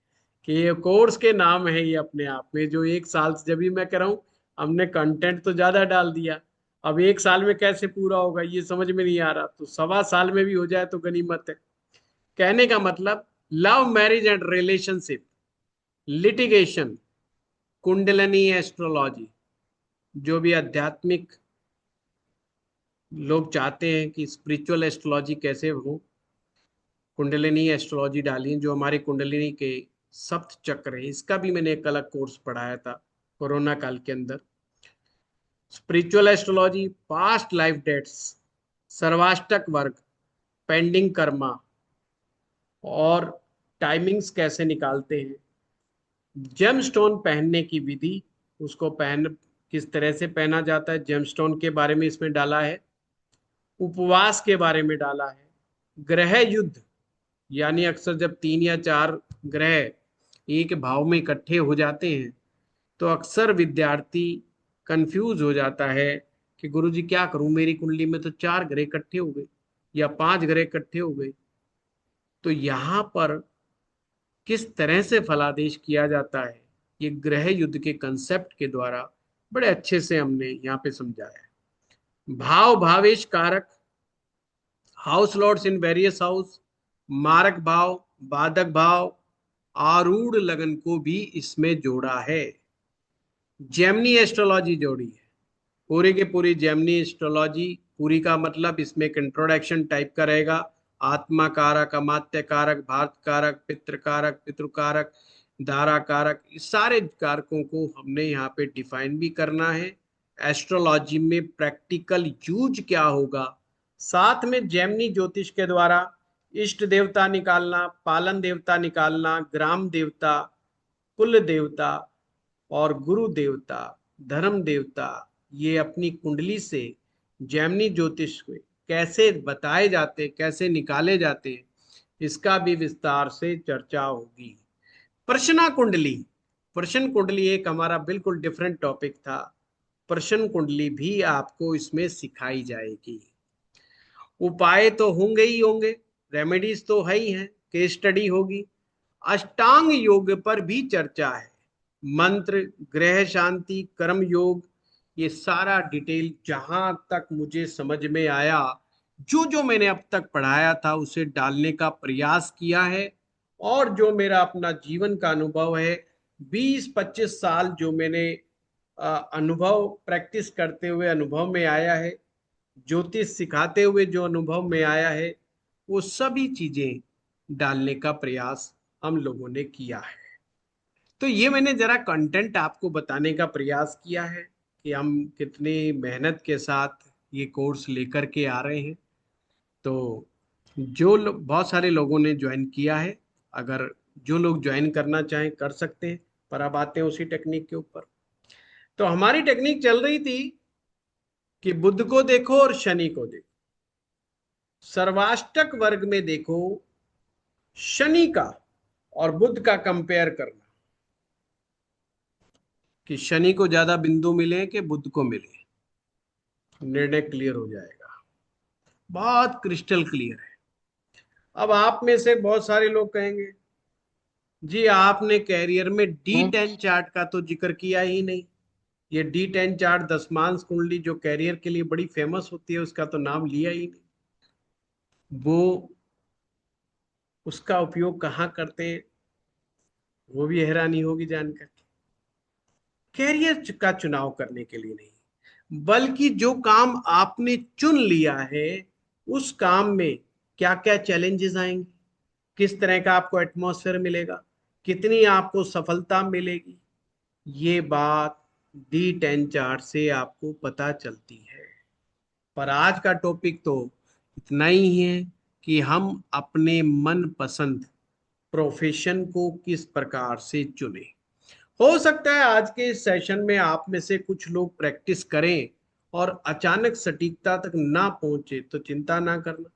कि ये कोर्स के नाम है ये अपने आप में। जो एक साल से, जब भी मैं कह रहा हूँ हमने कंटेंट तो ज्यादा डाल दिया, अब एक साल में कैसे पूरा होगा ये समझ में नहीं आ रहा, तो 1.25 साल में भी हो जाए तो गनीमत है। कहने का मतलब love marriage and relationship, litigation, kundalini astrology, जो भी आध्यात्मिक लोग चाहते हैं कि स्पिरिचुअल एस्ट्रोलॉजी कैसे हो, कुंडलिनी एस्ट्रोलॉजी डाली। जो हमारी कुंडलिनी के सप्त चक्र है इसका भी मैंने एक अलग कोर्स पढ़ाया था कोरोना काल के अंदर। Spiritual astrology, past life dates, सर्वाष्टक वर्ग, पेंडिंग कर्मा और टाइमिंग्स कैसे निकालते हैं, जेमस्टोन पहनने की विधि, उसको पहन किस तरह से पहना जाता है, जेमस्टोन के बारे में इसमें डाला है। उपवास के बारे में डाला है। ग्रह युद्ध, यानी अक्सर जब 3 या 4 ग्रह एक भाव में इकट्ठे हो जाते हैं तो अक्सर विद्यार्थी कंफ्यूज हो जाता है कि गुरुजी क्या करूं, मेरी कुंडली में तो 4 ग्रह इकट्ठे हो गए या 5 ग्रह इकट्ठे हो गए। तो यहाँ पर किस तरह से फलादेश किया जाता है ये ग्रह युद्ध के कंसेप्ट के द्वारा बड़े अच्छे से हमने यहाँ पे समझाया है। भाव भावेश कारक, house lords in various house, मारक भाव, बाधक भाव, आरूढ़ लगन को भी इसमें जोड़ा है। जेमनी एस्ट्रोलॉजी जोड़ी है, पूरी की पूरी जेमनी एस्ट्रोलॉजी। पूरी का मतलब इसमें एक इंट्रोडक्शन टाइप का रहेगा। आत्मा कारक, अमात्य कारक, भारत कारक, पितृ कारक, पितृ कारक, धारा कारक, इस सारे कारकों को हमने यहाँ पे डिफाइन भी करना है। एस्ट्रोलॉजी में प्रैक्टिकल यूज क्या होगा, साथ में जेमनी ज्योतिष के द्वारा इष्ट देवता निकालना, पालन देवता निकालना, ग्राम देवता, कुल देवता और गुरु देवता, धर्म देवता, ये अपनी कुंडली से जैमिनी ज्योतिष में कैसे बताए जाते, कैसे निकाले जाते हैं, इसका भी विस्तार से चर्चा होगी। प्रश्ना कुंडली, प्रश्न कुंडली एक हमारा बिल्कुल डिफरेंट टॉपिक था। प्रश्न कुंडली भी आपको इसमें सिखाई जाएगी। उपाय तो होंगे ही होंगे, रेमेडीज तो है ही है, केस स्टडी होगी। अष्टांग योग पर भी चर्चा है, मंत्र, ग्रह शांति, कर्म योग, ये सारा डिटेल जहां तक मुझे समझ में आया, जो जो मैंने अब तक पढ़ाया था उसे डालने का प्रयास किया है। और जो मेरा अपना जीवन का अनुभव है, 20-25 साल जो मैंने अनुभव प्रैक्टिस करते हुए अनुभव में आया है, ज्योतिष सिखाते हुए जो अनुभव में आया है, वो सभी चीजें डालने का प्रयास हम लोगों ने किया है। तो ये मैंने जरा कंटेंट आपको बताने का प्रयास किया है कि हम कितनी मेहनत के साथ ये कोर्स लेकर के आ रहे हैं। तो बहुत सारे लोगों ने ज्वाइन किया है, अगर जो लोग ज्वाइन करना चाहें कर सकते हैं। पर अब आते हैं उसी टेक्निक के ऊपर। तो हमारी टेक्निक चल रही थी कि बुध को देखो और शनि को देखो, सर्वाष्टक वर्ग में देखो शनि का और बुध का कंपेयर करना कि शनि को ज्यादा बिंदु मिले कि बुध को मिले, निर्णय क्लियर हो जाएगा, बहुत क्रिस्टल क्लियर है। अब आप में से बहुत सारे लोग कहेंगे जी आपने कैरियर में D10 चार्ट का तो जिक्र किया ही नहीं। ये D10 चार्ट दशमांश कुंडली जो कैरियर के लिए बड़ी फेमस होती है उसका तो नाम लिया ही नहीं। वो उसका उपयोग कहाँ करते हैं वो भी हैरानी होगी जानकर। कैरियर का चुनाव करने के लिए नहीं, बल्कि जो काम आपने चुन लिया है उस काम में क्या क्या चैलेंजेस आएंगे, किस तरह का आपको एटमॉस्फेयर मिलेगा, कितनी आपको सफलता मिलेगी, ये बात D10 चार्ट से आपको पता चलती है। पर आज का टॉपिक तो इतना ही है कि हम अपने मन पसंद प्रोफेशन को किस प्रकार से चुने। हो सकता है आज के इस सेशन में आप में से कुछ लोग प्रैक्टिस करें और अचानक सटीकता तक ना पहुंचे तो चिंता ना करना।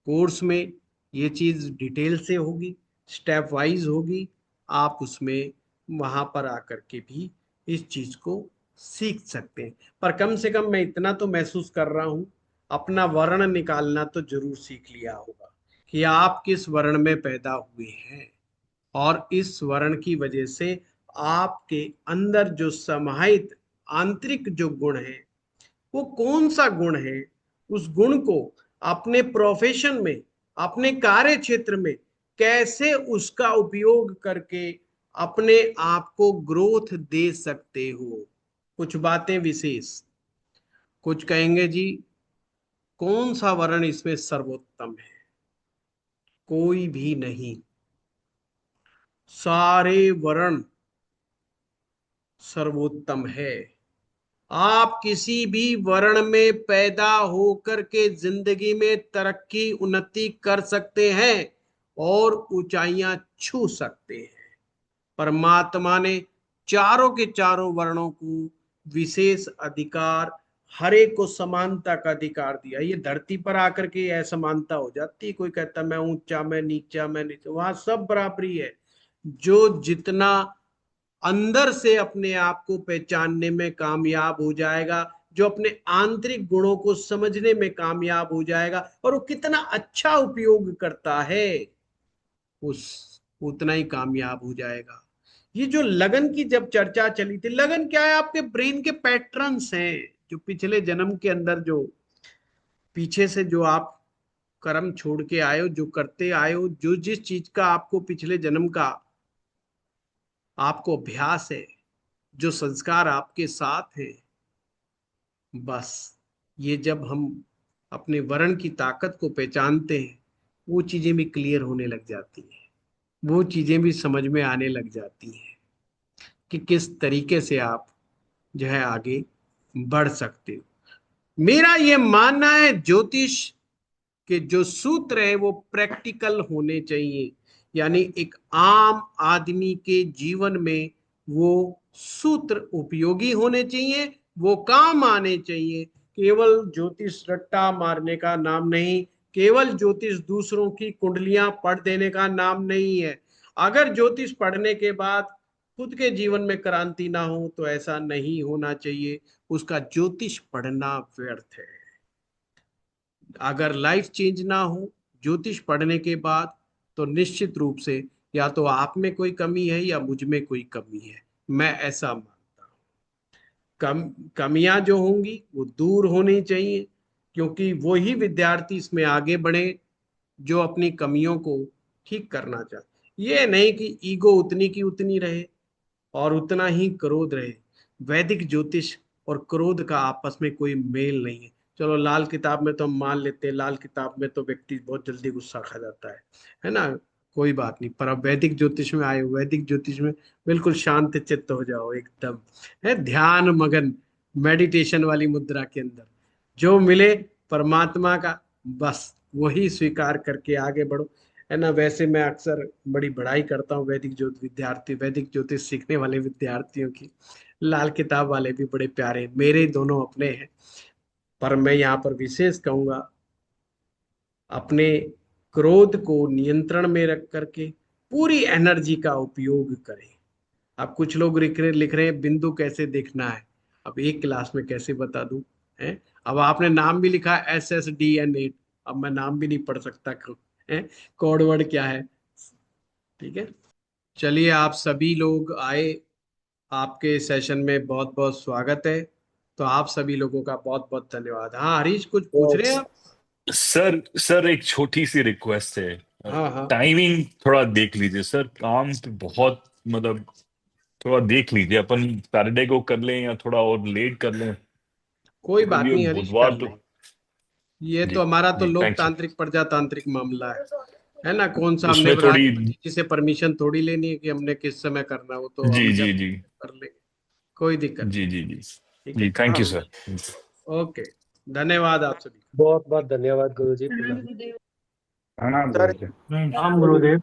कोर्स में ये चीज डिटेल से होगी, स्टेप वाइज होगी, आप उसमें वहां पर आकर के भी इस चीज को सीख सकते हैं। पर कम से कम मैं इतना तो महसूस कर रहा हूं, अपना वर्ण निकालना तो जरूर सीख लिया होगा कि आप किस वर्ण में पैदा हुए हैं, और इस वर्ण की वजह से आपके अंदर जो समाहित आंतरिक जो गुण है वो कौन सा गुण है, उस गुण को अपने प्रोफेशन में, अपने कार्य क्षेत्र में कैसे उसका उपयोग करके अपने आप को ग्रोथ दे सकते हो। कुछ बातें विशेष, कुछ कहेंगे जी कौन सा वर्ण इसमें सर्वोत्तम है, कोई भी नहीं, सारे वर्ण सर्वोत्तम है। आप किसी भी वर्ण में पैदा होकर के जिंदगी में तरक्की उन्नति कर सकते हैं और ऊंचाइयां छू सकते हैं। परमात्मा ने चारों के चारों वर्णों को विशेष अधिकार, हर एक को समानता का अधिकार दिया। ये धरती पर आकर के असमानता हो जाती है, कोई कहता मैं ऊंचा, मैं नीचा, मैं नीचा, वहां सब बराबरी है। जो जितना अंदर से अपने आप को पहचानने में कामयाब हो जाएगा, जो अपने आंतरिक गुणों को समझने में कामयाब हो जाएगा और वो कितना अच्छा उपयोग करता है, उस उतना ही कामयाब हो जाएगा। ये जो लगन की जब चर्चा चली थी, लगन क्या है, आपके ब्रेन के पैटर्न्स हैं जो पिछले जन्म के अंदर, जो पीछे से जो आप कर्म छोड़ के आए हो, जो करते आए हो, जो जिस चीज का आपको पिछले जन्म का आपको अभ्यास है, जो संस्कार आपके साथ है, बस ये जब हम अपने वर्ण की ताकत को पहचानते हैं वो चीजें भी क्लियर होने लग जाती हैं, वो चीजें भी समझ में आने लग जाती हैं कि किस तरीके से आप जो है आगे बढ़ सकते हो। मेरा ये मानना है ज्योतिष के जो सूत्र है वो प्रैक्टिकल होने चाहिए, यानी एक आम आदमी के जीवन में वो सूत्र उपयोगी होने चाहिए, वो काम आने चाहिए। केवल ज्योतिष रट्टा मारने का नाम नहीं, केवल ज्योतिष दूसरों की कुंडलियां पढ़ देने का नाम नहीं है। अगर ज्योतिष पढ़ने के बाद खुद के जीवन में क्रांति ना हो तो ऐसा नहीं होना चाहिए, उसका ज्योतिष पढ़ना व्यर्थ है। अगर लाइफ चेंज ना हो ज्योतिष पढ़ने के बाद, तो निश्चित रूप से या तो आप में कोई कमी है या मुझ में कोई कमी है, मैं ऐसा मानता हूँ। कम कमियां जो होंगी वो दूर होनी चाहिए, क्योंकि वही विद्यार्थी इसमें आगे बढ़े जो अपनी कमियों को ठीक करना चाहते। ये नहीं कि ईगो उतनी की उतनी रहे और उतना ही क्रोध रहे। वैदिक ज्योतिष और क्रोध का आपस में कोई मेल नहीं है। चलो लाल किताब में तो हम मान लेते हैं, लाल किताब में तो व्यक्ति बहुत जल्दी गुस्सा खा जाता है ना, कोई बात नहीं। पर अब वैदिक ज्योतिष में आए, वैदिक ज्योतिष में बिल्कुल शांत चित्त हो जाओ, एकदम है ध्यान मगन, मेडिटेशन वाली मुद्रा के अंदर जो मिले परमात्मा का, बस वही स्वीकार करके आगे बढ़ो, है ना। वैसे मैं अक्सर बड़ी बड़ाई करता हूँ वैदिक ज्योतिष विद्यार्थी, वैदिक ज्योतिष सीखने वाले विद्यार्थियों की। लाल किताब वाले भी बड़े प्यारे, मेरे दोनों अपने हैं। पर मैं यहाँ पर विशेष कहूंगा, अपने क्रोध को नियंत्रण में रख करके पूरी एनर्जी का उपयोग करें। अब कुछ लोग लिख रहे हैं बिंदु कैसे देखना है। अब एक क्लास में कैसे बता दूं? है। अब आपने नाम भी लिखा SSDN8। अब मैं नाम भी नहीं पढ़ सकता। है। कोड वर्ड क्या है? ठीक है। चलिए, आप सभी लोग आए, आपके सेशन में बहुत बहुत स्वागत है। तो आप सभी लोगों का बहुत बहुत धन्यवाद। हाँ, हरीश, कुछ पूछ रहे हैं आप? सर सर एक छोटी सी रिक्वेस्ट है। हाँ हाँ, टाइमिंग थोड़ा देख लीजिए सर, काम तो बहुत मतलब थोड़ा देख लीजिए, अपन सैटरडे को कर लें या थोड़ा और लेट कर लें, कोई बात क्योंकि नहीं हरीश, कर बुधवार तो। लें। ये जी तो हमारा तो जी, थैंक्स सर। लोकतांत्रिक प्रजातांत्रिक मामला है ना? कौन सा हमने उसमें थोड़ी। राष्ट्रपति जी से परमिशन थोड़ी लेनी है कि हमने किस समय करना है? वो तो जी हम जी जब जी कर लेंगे, कोई दिक्कत जी नहीं। जी जी ठीक है, जी, थैंक हाँ। You sir. ओके, धन्यवाद आप सभी। बहुत बहुत धन्यवाद गुरु जी। प्रणाम सर गुरुजी। राम गुरुदेव।